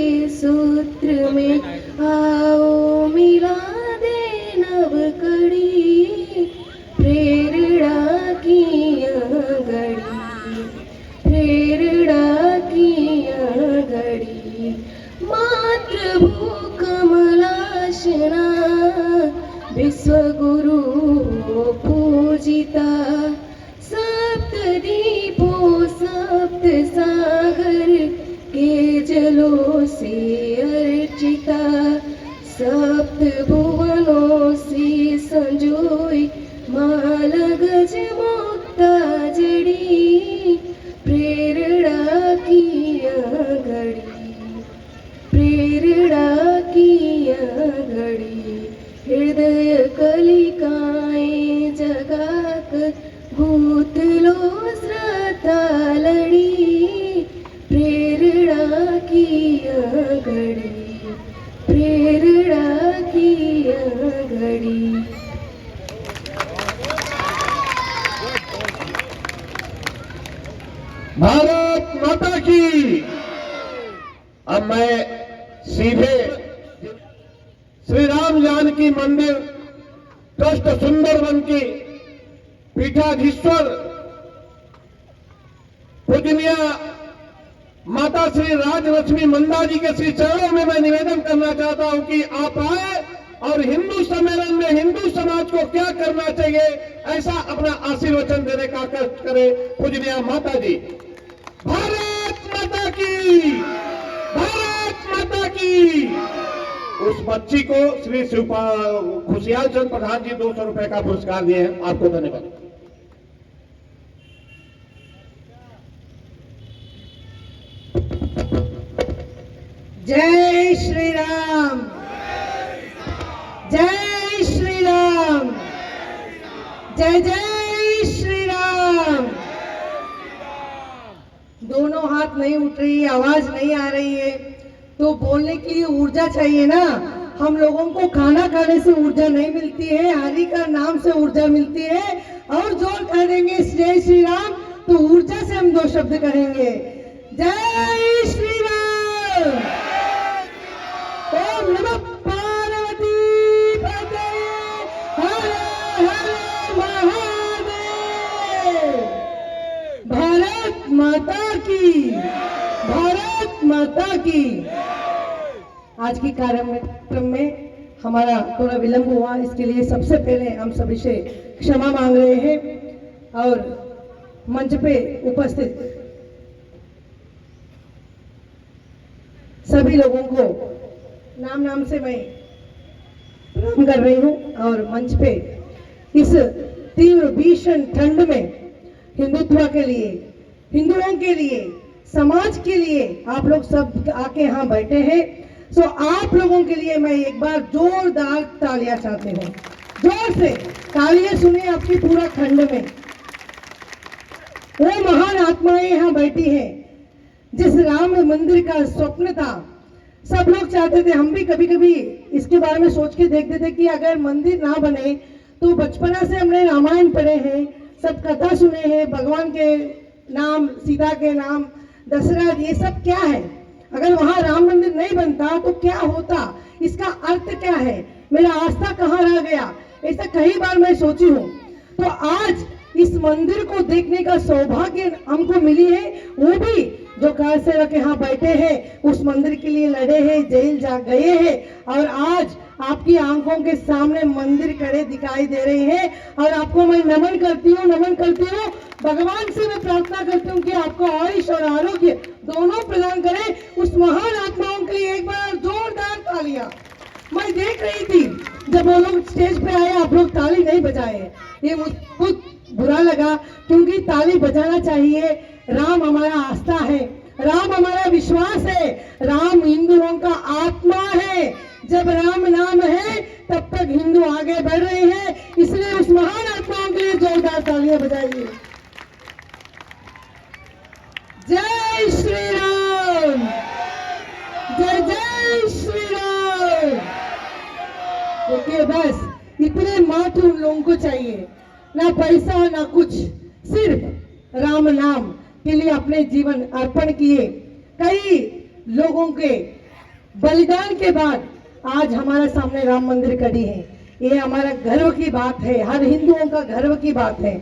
पूजिता सप्तदीपों सप्त सागर के जलों से अर्चिता सप्त भुवनों से संजोई माला गज मुक्ता जड़ी प्रेरणा की घड़ी प्रेरणा की घड़ी हृदय कलिकाएं जगाकर भूत लो श्रद्धा लड़ी प्रेरणा की घड़ी प्रेरणा की घड़ी। भारत माता की। अब मैं सीधे श्री राम जानकी मंदिर ट्रस्ट सुंदरवन की पीठाधीश्वर पूजनीय माता श्री राजलक्ष्मी मंदा जी के श्री चरणों में मैं निवेदन करना चाहता हूं कि आप आए और हिंदू सम्मेलन में हिंदू समाज को क्या करना चाहिए ऐसा अपना आशीर्वचन देने का कष्ट करें पूजनीय माता जी। भारत माता की। भारत माता की। उस बच्ची को श्री खुशियाल चंद प्रधान जी 200 रुपए का पुरस्कार दिए हैं। आपको धन्यवाद। जय श्री राम। जय श्री राम। जय जय श्री राम। दोनों हाथ नहीं उठ रही, आवाज नहीं आ रही है, तो बोलने के लिए ऊर्जा चाहिए ना। हम लोगों को खाना खाने से ऊर्जा नहीं मिलती है, हरि का नाम से ऊर्जा मिलती है। और जोर कर देंगे जय श्री राम तो ऊर्जा से हम 2 शब्द कहेंगे, जय श्री राम। ओम नमः पार्वती पते हर हर महादेव। भारत माता की। भारत माता की। आज की कार्यक्रम में हमारा थोड़ा विलंब हुआ, इसके लिए सबसे पहले हम सभी से क्षमा मांग रहे हैं। और मंच पे उपस्थित सभी लोगों को नाम नाम से मैं प्रणाम कर रही हूँ। और मंच पे इस तीव्र भीषण ठंड में हिंदुत्व के लिए, हिंदुओं के लिए, समाज के लिए आप लोग सब आके यहाँ बैठे हैं। सो आप लोगों के लिए मैं एक बार जोरदार तालियां चाहती हूँ। जोर से तालियां सुने आपकी पूरा खंड में। वो महान आत्माएं यहाँ बैठी हैं जिस राम मंदिर का स्वप्न था। सब लोग चाहते थे, हम भी कभी कभी इसके बारे में सोच के देखते थे कि अगर मंदिर ना बने तो बचपना से हमने रामायण पढ़े हैं, सब कथा सुने हैं, भगवान के नाम, सीता के नाम, दशरथ, ये सब क्या है। अगर वहां राम मंदिर नहीं बनता तो क्या होता, इसका अर्थ क्या है, मेरा आस्था कहाँ रह गया, ऐसा कई बार मैं सोची हूँ। तो आज इस मंदिर को देखने का सौभाग्य हमको मिली है। वो भी जो कार सेवक यहाँ बैठे हैं उस मंदिर के लिए लड़े हैं, जेल जा गए हैं, और आज आपकी आंखों के सामने मंदिर खड़े दिखाई दे रहे हैं। और आपको मैं नमन करती हूँ, नमन करती हूँ। भगवान से मैं प्रार्थना करती हूँ कि आपको आयुष और आरोग्य दोनों प्रदान करें। उस महान आत्माओं के लिए एक बार जोरदार तालियां। मैं देख रही थी जब वो लोग स्टेज पे आए, आप लोग ताली नहीं बजाए, ये मुझको बुरा लगा, क्योंकि ताली बजाना चाहिए। राम हमारा आस्था है, राम हमारा विश्वास है, राम हिंदुओं का आत्मा है। जब राम नाम है तब तक हिंदू आगे बढ़ रहे हैं, इसलिए उस महान आत्माओं के लिए जोरदार तालियां बजाइए। जय श्री राम। जय जय श्री राम। देखिए, बस इतने मात्र उन लोगों को चाहिए, ना पैसा ना कुछ, सिर्फ राम नाम के लिए अपने जीवन अर्पण किए। कई लोगों के बलिदान के बाद आज हमारे सामने राम मंदिर खड़ी है। ये हमारा गर्व की बात है, हर हिंदुओं का गर्व की बात है।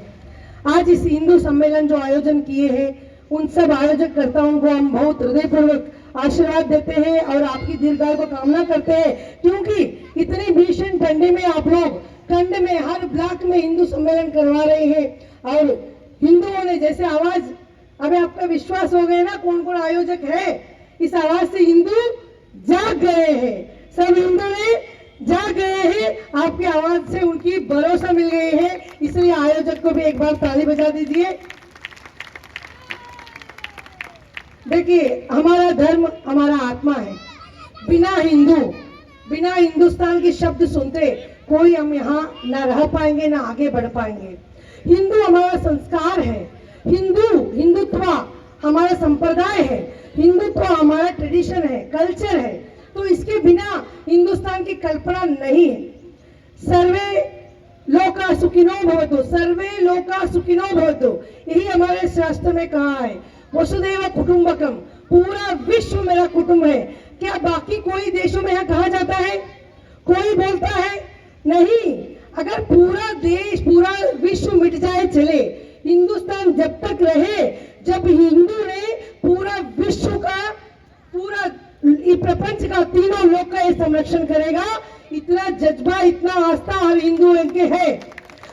आज इस हिंदू सम्मेलन जो आयोजन किए हैं, उन सब आयोजकर्ताओं को हम बहुत हृदयपूर्वक आशीर्वाद देते हैं और आपकी दीर्घायु को कामना करते हैं, क्योंकि इतनी भीषण ठंडी में आप लोग खंड में हर ब्लॉक में हिंदू सम्मेलन करवा रहे हैं और हिंदुओं ने जैसे आवाज, अभी आपका विश्वास हो गया ना कौन कौन आयोजक है, इस आवाज से हिंदू जाग गए हैं, सब हिंदू ने जाग गए हैं, आपकी आवाज से उनकी भरोसा मिल गई है, इसलिए आयोजक को भी एक बार ताली बजा दीजिए। देखिए हमारा धर्म हमारा आत्मा है, बिना हिंदू बिना हिंदुस्तान के शब्द सुनते कोई हम यहाँ ना रह पाएंगे ना आगे बढ़ पाएंगे। हिंदू हमारा संस्कार है, हिंदुत्व हमारा संप्रदाय है, हिंदुत्व हमारा ट्रेडिशन है, कल्चर है, तो इसके बिना हिंदुस्तान की कल्पना नहीं है। सर्वे लोका सुखिनो भवतु, सर्वे लोका सुखिनो भवतु, यही हमारे शास्त्र में कहा है। वसुदेव कुटुंबकम, पूरा विश्व मेरा कुटुंब है। क्या बाकी कोई देशों में यहाँ कहा जाता है? कोई बोलता है? नहीं। अगर पूरा देश पूरा विश्व मिट जाए चले, हिंदुस्तान जब तक रहे जब हिंदू ने पूरा विश्व का पूरा प्रपंच का तीनों लोक का ये संरक्षण करेगा, इतना जज्बा इतना आस्था हर हिंदू के है।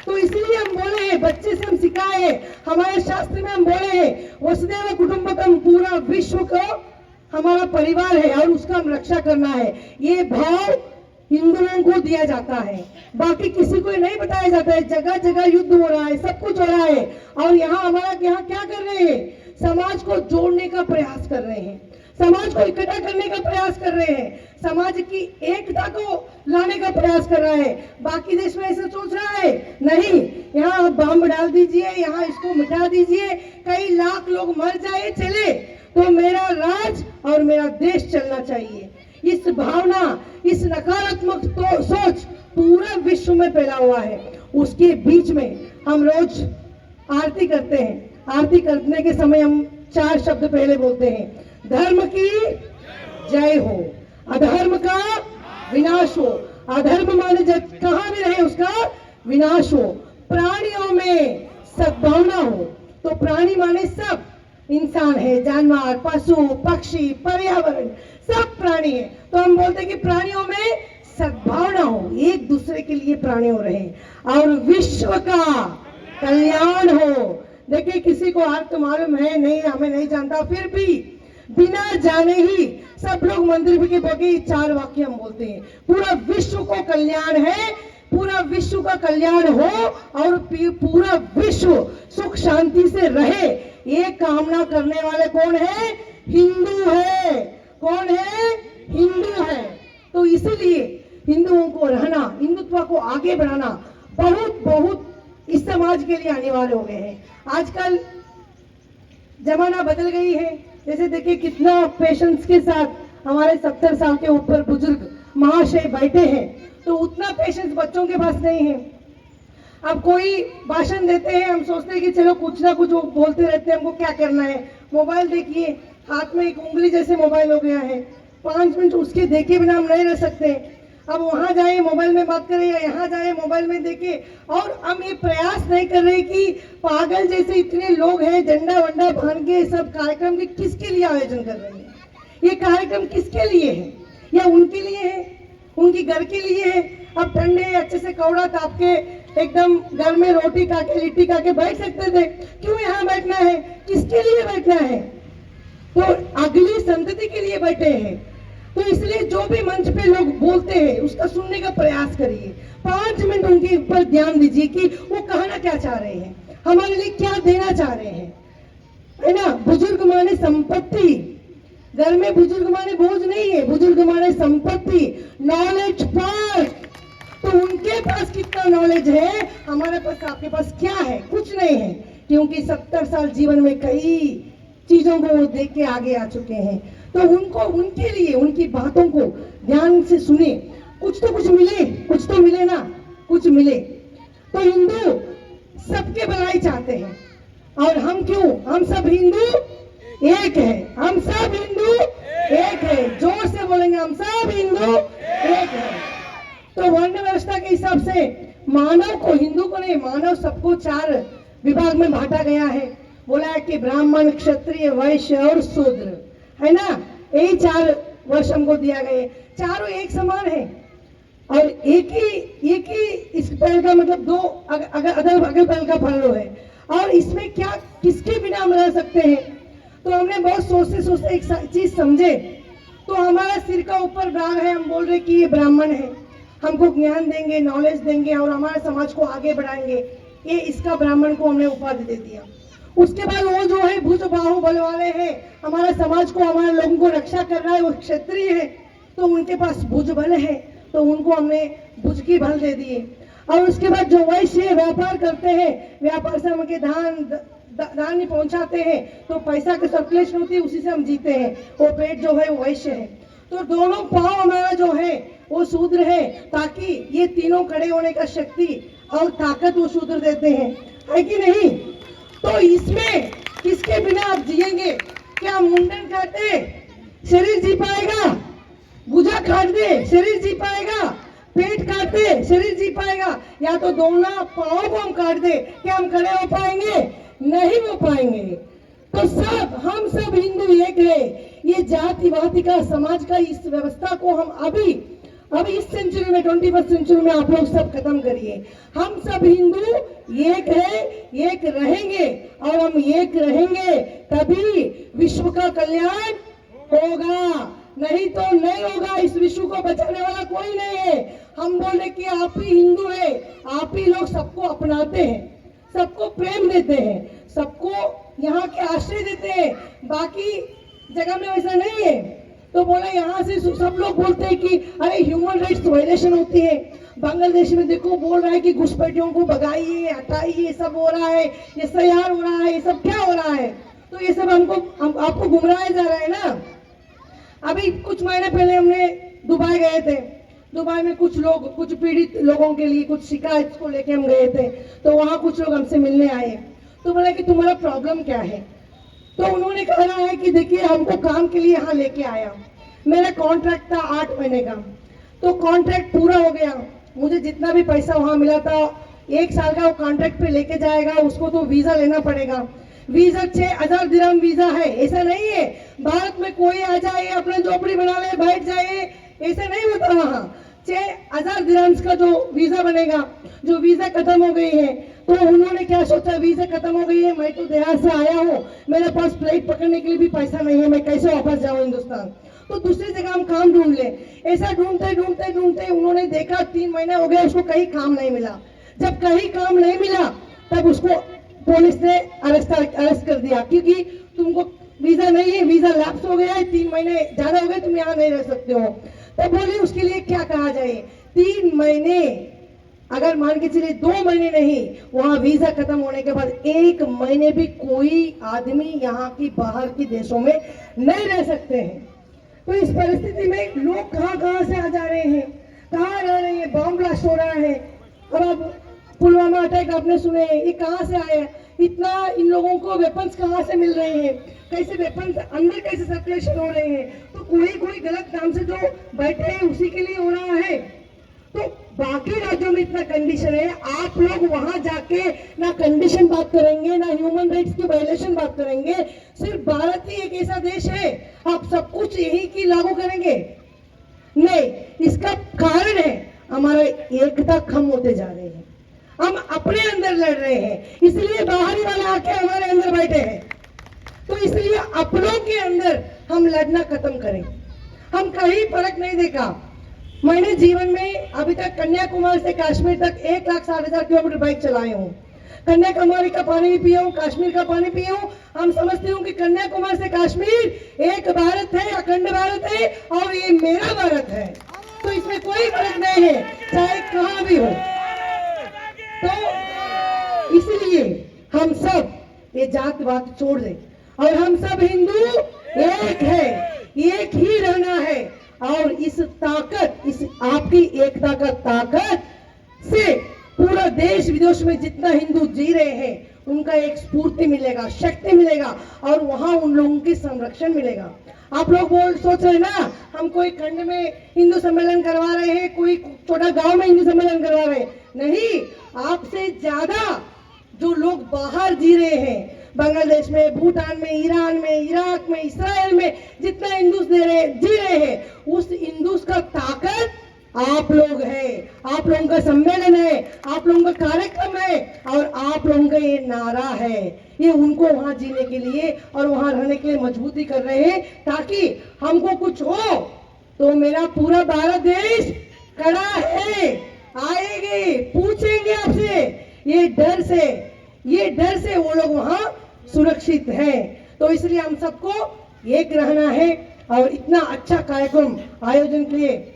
तो इसलिए हम बोले हैं, बच्चे से हम सिखाए हैं, हमारे शास्त्र में हम बोले हैं वसुदेव कुटुंबकम, पूरा विश्व को हमारा परिवार है और उसका हम रक्षा करना है। ये भाव हिंदुओं को दिया जाता है, बाकी किसी को नहीं बताया जाता है। जगह जगह युद्ध हो रहा है, सब कुछ हो रहा है, और यहाँ क्या कर रहे हैं? समाज को जोड़ने का प्रयास कर रहे हैं, समाज को इकट्ठा करने का प्रयास कर रहे हैं, समाज की एकता को लाने का प्रयास कर रहा है। बाकी देश में ऐसा सोच रहा है नहीं, यहाँ बम डाल दीजिए, यहाँ इसको मिटा दीजिए, कई लाख लोग मर जाए चले, तो मेरा राज और मेरा देश चलना चाहिए। इस भावना, इस नकारात्मक सोच पूरा विश्व में फैला हुआ है। उसके बीच में हम रोज आरती करते हैं, आरती करने के समय हम 4 शब्द पहले बोलते हैं, धर्म की जय हो, अधर्म का विनाश हो। अधर्म माने जब कहां भी रहे उसका विनाश हो। प्राणियों में सद्भावना हो, तो प्राणी माने सब इंसान है, जानवर, पशु, पक्षी, पर्यावरण, सब प्राणी है। तो हम बोलते हैं कि प्राणियों में सद्भावना हो, एक दूसरे के लिए प्राणियों रहे और विश्व का कल्याण हो। देखिए किसी को अर्थ मालूम है नहीं, हमें नहीं जानता, फिर भी बिना जाने ही सब लोग मंदिर के बगे 4 वाक्य हम बोलते हैं, पूरा विश्व को कल्याण है, पूरा विश्व का कल्याण हो और पूरा विश्व सुख शांति से रहे। ये कामना करने वाले कौन है? हिंदू है। कौन है? हिंदू है। तो इसीलिए हिंदुओं को रहना, हिंदुत्व को आगे बढ़ाना बहुत बहुत इस समाज के लिए अनिवार्य हो गए हैं। आजकल जमाना बदल गई है, जैसे देखिए कितना पेशेंस के साथ हमारे 70 साल के ऊपर बुजुर्ग महाशय बैठे हैं, तो उतना पेशेंस बच्चों के पास नहीं है। अब कोई भाषण देते हैं, हम सोचते हैं कि चलो कुछ ना कुछ वो बोलते रहते हैं, हमको क्या करना है। मोबाइल देखिए, हाथ में एक उंगली जैसे मोबाइल हो गया है, 5 मिनट उसके देखे बिना हम नहीं रह सकते। अब वहां जाए मोबाइल में बात करें या यहाँ जाए मोबाइल में देखे, और हम ये प्रयास नहीं कर रहे कि पागल जैसे इतने लोग हैं झंडा वंडा बांध के सब कार्यक्रम के किसके लिए आयोजन कर रहे हैं? ये कार्यक्रम किसके लिए है? या उनके लिए है, उनकी घर के लिए है? अब ठंडे अच्छे से कौड़ा ताप के एकदम घर में रोटी खा के लिट्टी खा के बैठ सकते थे, क्यों यहाँ बैठना है? किसके लिए बैठना है? तो अगली संतति के लिए बैठे हैं। तो इसलिए जो भी मंच पे लोग बोलते हैं उसका सुनने का प्रयास करिए, 5 मिनट उनके ऊपर ध्यान दीजिए कि वो कहना क्या चाह रहे हैं, हमारे लिए क्या देना चाह रहे हैं, है ना। बुजुर्ग माने संपत्ति, घर में बुजुर्ग माने बोझ नहीं है, बुजुर्ग माने संपत्ति, नॉलेज पार्क। तो उनके पास कितना नॉलेज है, हमारे पास आपके पास क्या है? कुछ नहीं है, क्योंकि 70 साल जीवन में कई चीजों को वो देख के आगे आ चुके हैं। तो उनको, उनके लिए उनकी बातों को ध्यान से सुने, कुछ तो कुछ मिले, कुछ तो मिले ना, कुछ मिले। तो हिंदू सबके भलाई चाहते हैं, और हम क्यों? हम सब हिंदू एक है, हम सब हिंदू एक है। जोर से बोलेंगे, हम सब हिंदू एक है। तो वर्ण व्यवस्था के हिसाब से मानव को, हिंदू को नहीं, मानव सबको 4 विभाग में बांटा गया है। बोला है कि ब्राह्मण, क्षत्रिय, वैश्य और शूद्र, है ना। यही 4 वर्ष हमको दिया गया, चारों एक समान है और एक ही इस पैर का मतलब 2 अगल बगल का फल है और इसमें क्या किसके बिना हम रह सकते हैं। तो हमने बहुत सोचते एक चीज समझे, तो हमारा सिर का ऊपर बाग है, हम बोल रहे कि ये ब्राह्मण है, हमको ज्ञान देंगे, नॉलेज देंगे और हमारे समाज को आगे बढ़ाएंगे, ये इसका ब्राह्मण को हमने उपाधि दे दिया। उसके बाद वो जो है भुज बाहुबल वाले हैं, हमारे समाज को, हमारे लोगों को रक्षा कर रहा है, वो क्षत्रिय है तो उनके पास भुज बल है तो उनको हमने भुज की बल दे दिए। और उसके बाद जो वैश्य व्यापार करते हैं, व्यापार से हमके दान नहीं पहुंचाते हैं तो पैसा की सर्कुलेशन होती है, उसी से हम जीते हैं, वो पेट जो है वो वैश्य है। तो दोनों पांव हमारा जो है वो शूद्र है, ताकि ये तीनों खड़े होने का शक्ति और ताकत वो शूद्र देते हैं, है कि नहीं। तो इसमें किसके बिना आप जिएंगे? क्या मुंडन काटे शरीर जी पाएगा? भुजा काट दे शरीर जी पाएगा? पेट काट दे शरीर जी पाएगा? या तो दोनों पाँव को हम काट दे, क्या हम खड़े हो पाएंगे? नहीं हो पाएंगे। तो हम सब हिंदू एक है। ये जातिवादी का समाज का इस व्यवस्था को हम अभी इस सेंचुरी में 21st सेंचुरी में आप लोग सब खत्म करिए। हम सब हिंदू एक है, एक रहेंगे और हम एक रहेंगे तभी विश्व का कल्याण होगा, नहीं तो नहीं होगा। इस विश्व को बचाने वाला कोई नहीं है। हम बोले कि आप ही हिंदू है, आप ही लोग सबको अपनाते हैं, सबको प्रेम देते हैं, सबको यहाँ के आश्रय देते हैं, बाकी जगह में वैसा नहीं है। तो बोला यहाँ से सब लोग बोलते हैं कि अरे ह्यूमन राइट्स वायलेशन होती है। बांग्लादेश में देखो बोल रहा है कि घुसपैठियों को भगाइए, हटाइए, सब हो रहा है, ये SIR हो रहा है, ये सब क्या हो रहा है। तो ये सब आपको गुमराया जा रहा है ना। अभी कुछ महीने पहले हमने दुबई गए थे। दुबई में कुछ पीड़ित लोगों के लिए कुछ शिकायत को लेके हम गए थे। तो वहाँ कुछ लोग हमसे मिलने आए, तो बोला कि तुम्हारा प्रॉब्लम क्या है। तो उन्होंने कहा है कि देखिए हमको काम के लिए यहाँ लेके आया, मेरा कॉन्ट्रैक्ट था 8 महीने का, तो कॉन्ट्रैक्ट पूरा हो गया, मुझे जितना भी पैसा वहाँ मिला था 1 साल का वो कॉन्ट्रैक्ट पे लेके जाएगा, उसको तो वीजा लेना पड़ेगा। वीजा 6000 दिरहम वीजा है, ऐसा नहीं है भारत में कोई आ जाए अपना झोपड़ी बना ले बैठ जाए, ऐसा नहीं होता। वहाँ 6000 दिरहम्स का जो वीजा बनेगा, जो वीजा खत्म हो गई है, तो उन्होंने क्या सोचा, वीजा खत्म हो गई है, मैं तो देहात से आया हूँ, मेरे पास फ्लाइट पकड़ने के लिए भी पैसा नहीं है, मैं कैसे वापस जाऊँ हिंदुस्तान, तो दूसरी जगह हम काम ढूंढ ले। ऐसा ढूंढते उन्होंने देखा 3 महीने हो गए, उसको कहीं काम नहीं मिला। जब कहीं काम नहीं मिला तब उसको पुलिस ने अरेस्ट कर दिया, क्योंकि तुमको वीजा नहीं है, वीजा लैप्स हो गया है, 3 महीने ज्यादा हो गए, तुम यहाँ नहीं रह सकते हो। तो बोले उसके लिए क्या कहा जाए, 3 महीने, अगर मान के चलिए 2 महीने नहीं, वहां वीजा खत्म होने के बाद 1 महीने भी कोई आदमी यहाँ की बाहर के देशों में नहीं रह सकते हैं। तो इस परिस्थिति में लोग कहाँ से आ जा रहे हैं, कहाँ रह रहे हैं, बॉम्ब ब्लास्ट हो रहा है। अब पुलवामा अटैक आपने सुने, ये कहाँ से आया, इतना इन लोगों को वेपन्स कहाँ से मिल रहे हैं, कैसे वेपन्स अंदर कैसे सर्कुलेशन हो रहे हैं। तो कोई गलत काम से जो बैठे हैं उसी के लिए हो रहा है। तो बाकी राज्यों में इतना कंडीशन है, आप लोग वहां जाके ना कंडीशन बात करेंगे, ना ह्यूमन राइट्स की वायलेशन बात करेंगे। सिर्फ भारत ही एक ऐसा देश है आप सब कुछ यही की लागू करेंगे, नहीं। इसका कारण है हमारा एकता कम होते जा रहे हैं, हम अपने अंदर लड़ रहे हैं, इसलिए बाहरी वाले आके हमारे अंदर बैठे हैं। तो इसलिए अपनों के अंदर हम लड़ना खत्म करें। हम कहीं फर्क नहीं देखा। मैंने जीवन में अभी तक कन्याकुमारी से कश्मीर तक 1,60,000 किलोमीटर बाइक चलाए हूँ। कन्याकुमारी का पानी भी पिया हूँ, कश्मीर का पानी पिया हूँ। हम समझते हूँ कि कन्याकुमारी से कश्मीर एक भारत है, अखंड भारत है और ये मेरा भारत है। तो इसमें कोई फर्क नहीं है, चाहे कहाँ भी हो। तो इसलिए हम सब ये जातवाद छोड़ दें और हम सब हिंदू एक है, एक ही रहना है। और इस ताकत, इस आपकी एकता का ताकत से पूरा देश विदेश में जितना हिंदू जी रहे हैं उनका एक स्फूर्ति मिलेगा, शक्ति मिलेगा और वहां उन लोगों की संरक्षण मिलेगा। आप लोग सोच रहे ना हम कोई खंड में हिंदू सम्मेलन करवा रहे हैं, कोई छोटा गांव में हिंदू सम्मेलन करवा रहे हैं, नहीं। आपसे ज्यादा जो लोग बाहर जी रहे हैं, बांग्लादेश में, भूटान में, ईरान में, इराक में, इसराइल में जितना हिंदूस जी रहे हैं, उस हिंदूस का ताकत आप लोग हैं। आप लोगों का सम्मेलन है, आप लोगों का कार्यक्रम है और आप लोगों का ये नारा है। ये उनको वहां जीने के लिए और वहां रहने के लिए मजबूती कर रहे हैं, ताकि हमको कुछ हो तो मेरा पूरा भारत देश खड़ा है, आएंगे, पूछेंगे आपसे। ये डर से वो लोग वहां सुरक्षित हैं। तो इसलिए हम सबको एक रहना है और इतना अच्छा कार्यक्रम आयोजन के लिए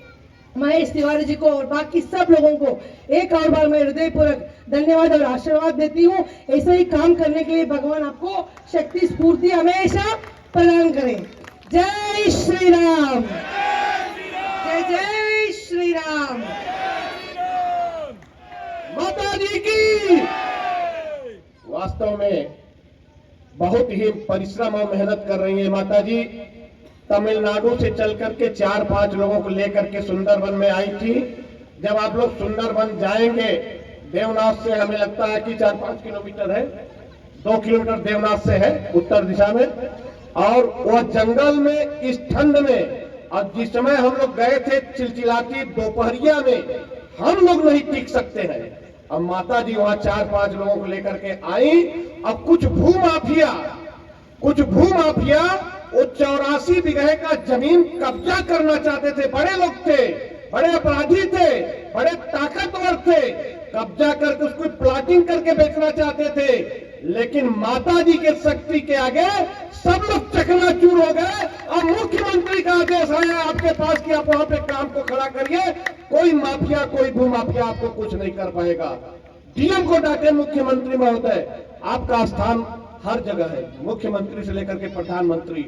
महेश तिवारी जी को और बाकी सब लोगों को एक और बार मैं हृदयपूर्वक धन्यवाद और आशीर्वाद देती हूँ। ऐसे ही काम करने के लिए भगवान आपको शक्ति स्फूर्ति हमेशा प्रदान करें। जय श्री राम, जय जय श्री राम। माता जी की। वास्तव में बहुत ही परिश्रम और मेहनत कर रही है माता जी। तमिलनाडु से चल करके 4-5 लोगों को लेकर के सुंदरवन में आई थी। जब आप लोग सुंदरवन जाएंगे, देवनाथ से हमें लगता है कि 4-5 किलोमीटर है, 2 किलोमीटर देवनाथ से है उत्तर दिशा में। और वह जंगल में इस ठंड में, और जिस समय हम लोग गए थे चिलचिलाती दोपहरिया में, हम लोग नहीं टिक सकते हैं। अब माता जी वहां 4-5 लोगों को लेकर के आई। अब कुछ भूमाफिया वो 84 बीघे का जमीन कब्जा करना चाहते थे। बड़े लोग थे, बड़े अपराधी थे, बड़े ताकतवर थे, कब्जा करके उसको प्लाटिंग करके बेचना चाहते थे। लेकिन माता जी के शक्ति के आगे सब लोग चकनाचूर हो गए। और मुख्यमंत्री का आदेश आया आपके पास कि आप वहां पे काम को खड़ा करिए। कोई माफिया, कोई भूमाफिया आपको कुछ नहीं कर पाएगा। डीएम को डांटे मुख्यमंत्री महोदय, आपका स्थान हर जगह है, मुख्यमंत्री से लेकर के प्रधानमंत्री।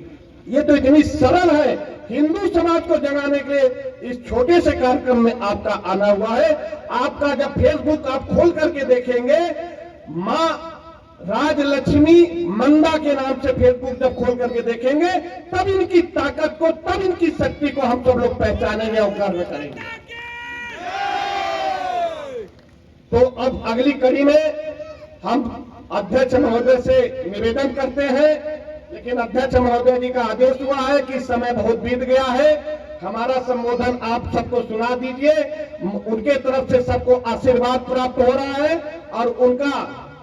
ये तो इतनी सरल है। हिंदू समाज को जगाने के लिए इस छोटे से कार्यक्रम में आपका आना हुआ है। आपका जब फेसबुक आप खोल करके देखेंगे, मां राजलक्ष्मी मंदा के नाम से फेसबुक जब खोल करके देखेंगे, तब इनकी ताकत को, तब इनकी शक्ति को हम सब लोग पहचानेंगे और कार्य करेंगे। तो अब अगली कड़ी में हम अध्यक्ष महोदय से निवेदन करते हैं, लेकिन अध्यक्ष महोदय जी का आदेश हुआ है कि समय बहुत बीत गया है। हमारा संबोधन आप सबको सुना दीजिए। उनके तरफ से सबको आशीर्वाद प्राप्त हो रहा है और उनका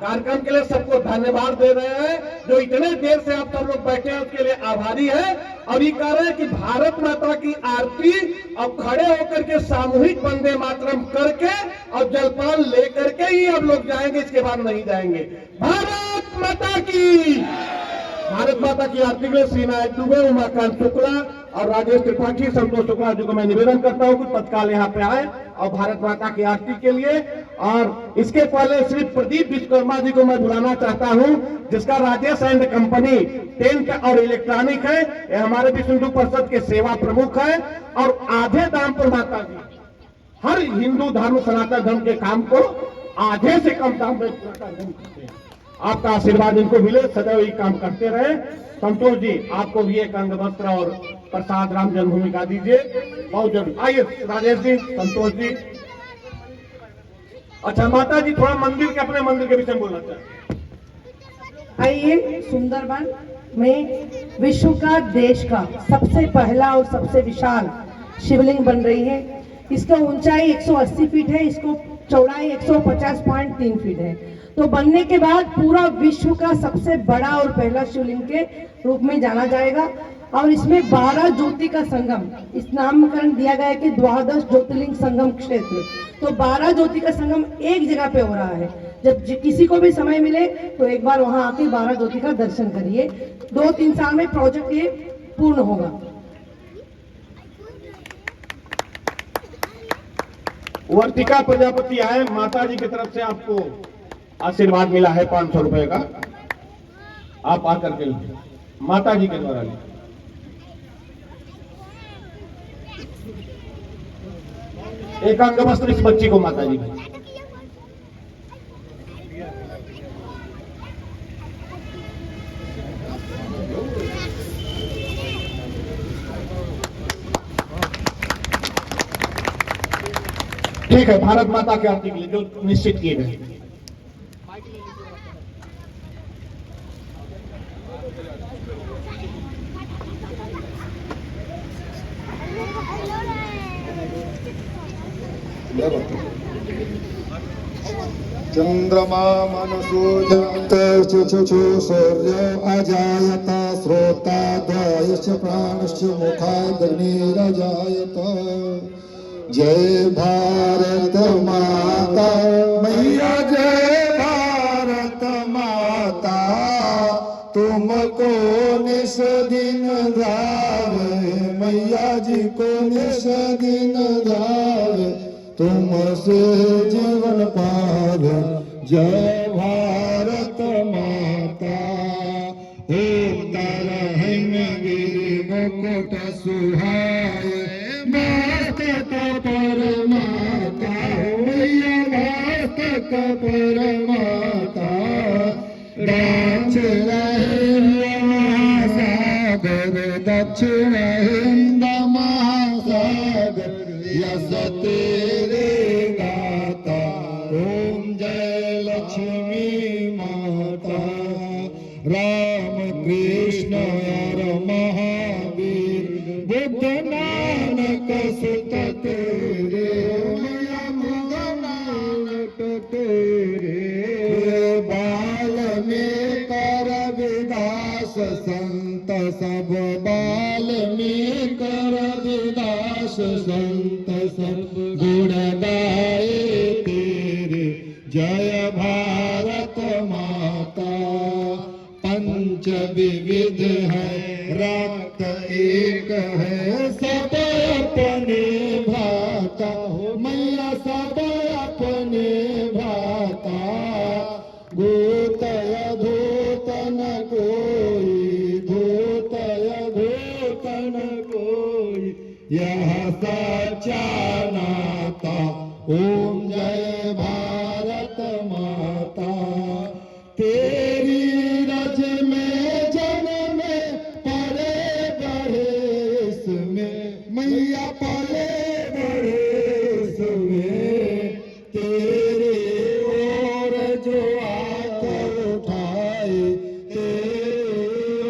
कार्यक्रम के लिए सबको धन्यवाद दे रहे हैं। जो इतने देर से आप सब लोग बैठे हैं उसके लिए आभारी है। और ये कह रहे हैं कि भारत माता की आरती अब खड़े होकर के सामूहिक वंदे मातरम करके और जलपान लेकर के ही अब लोग जाएंगे, इसके बाद नहीं जाएंगे। भारत माता की, भारत माता की आरती के लिए श्री नायक दुबे, उमाकांत शुक्ला और राजेश त्रिपाठी, संतोष शुक्ला जी को मैं निवेदन करता हूं कि तत्काल यहाँ पे आए और भारत माता की आरती के लिए। और इसके पहले श्री प्रदीप विश्वकर्मा जी को मैं बुलाना चाहता हूं, जिसका राजेश एंड कंपनी टेंट और इलेक्ट्रॉनिक है। ये हमारे विश्व हिंदू परिषद के सेवा प्रमुख है और आधे दाम पर माता जी हर हिंदू धर्म सनातन धर्म के काम को आधे से कम दाम में करते हैं। आपका आशीर्वाद इनको मिले, सदैव ये काम करते रहे। संतोष जी, आपको भी एक अंग वस्त्र और प्रसाद राम जन्मभूमि का दीजिए, बहुत जरूरी। आइए राजेश जी, संतोष जी। अच्छा माता जी, थोड़ा मंदिर के, अपने मंदिर के विषय में बोलना चाहते। आइए, सुंदरवन में विश्व का, देश का सबसे पहला और सबसे विशाल शिवलिंग बन रही है। इसका ऊंचाई 180 फीट है, इसको चौड़ाई 150.3 फीट है। तो बनने के बाद पूरा विश्व का सबसे बड़ा और पहला शिवलिंग के रूप में जाना जाएगा। और इसमें 12 ज्योति का संगम, इस नामकरण दिया गया है कि द्वादश ज्योतिर्लिंग संगम क्षेत्र। तो 12 ज्योति का संगम एक जगह पे हो रहा है। जब किसी को भी समय मिले तो एक बार वहां आके 12 ज्योति का दर्शन करिए। 2-3 साल में प्रोजेक्ट ये पूर्ण होगा। वर्तिका प्रजापति आए, माता जी की तरफ से आपको आशीर्वाद मिला है 500 रुपए का, आप आकर के माता जी के द्वारा लिया। एक अंग वस्त्र इस बच्ची को माता जी की। ठीक है, भारत माता की आरती के लिए जो निश्चित किए गए। चंद्रमा मनसो चक्षुषु सूर्यो अजायत श्रोता द्वयश्च प्राणश्च मुखाग्निरजायत। जय भारत माता मैया, जय भारत माता, तुमको निस दिन ध्यावे मैया जी को निस दिन ध्यावे, तुमसे जीवन पावे। जय भारत माता। ओम तारा हिम गिरि मुकुट सुहाए, मस्तक पर माता मैया, मस्तक पर माता। दक्षिण हिंद महासागर, दक्षिण हिंद महासागर, यस तेरे गाता। ओम जय लक्ष्मी माता। राम कृष्ण और महावीर, बुद्ध नानक सुत तेरे, बुद्ध नानक तेरे। बाल में कर विदास संत सब, बाल में कर विदास संत सब, गुण गाए तेरे। जय भारत माता। पंच विविध है रक्त एक है, सब अपने भ्राता हो मैया, सब अपने भ्राता। धूतय धूतन कोई, धूतय धूतन कोई, यह सच्चा नाता। ओम जय भारत माता। तेरी रज में जन्म पले बड़े इसमें मैया, पले बड़े इसमें। तेरे ओर जो आंख उठाए, तेरे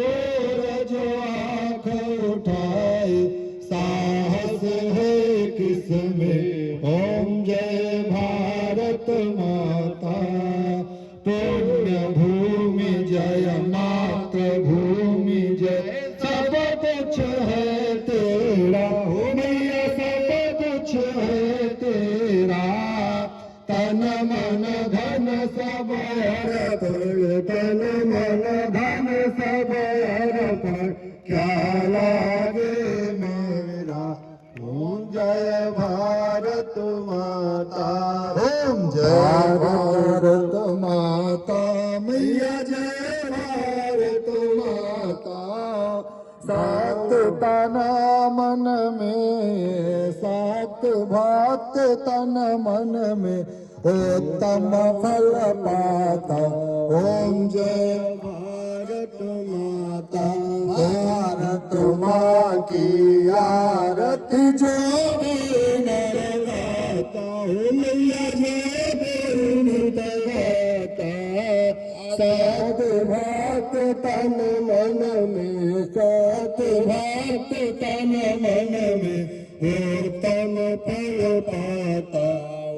ओर जो आंख उठाए, साहस है किसमें। ओम जय भारत माता। पुण्य भूमि जय, मातृभूमि जय, सब कुछ है तेरा हो मैया, सब कुछ है तेरा। तन मन धन सब अर्पण, तन मन धन सब अर्पण, क्या लागे मेरा। ओम जय भारत माता। ओम जय भारत माता मैया, जय भारत माता। सात तना मन में, सात भात तन मन में, उत्तम फल पाता। ओम जय भारत माता। भारत माँ की आरती जो भी नर गाता, हो मैया जय बेरुनित गाता। सात भात तन मन में, सात भात तन मन में, उत्तम फल पाता।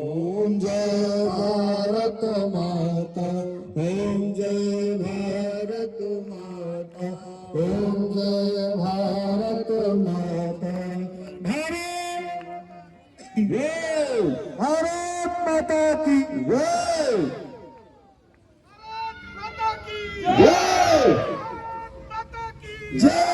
ओम जय भारत माता। ओम जय भारत माता। ओम जय भारत माता। भारत माता की जय। जय।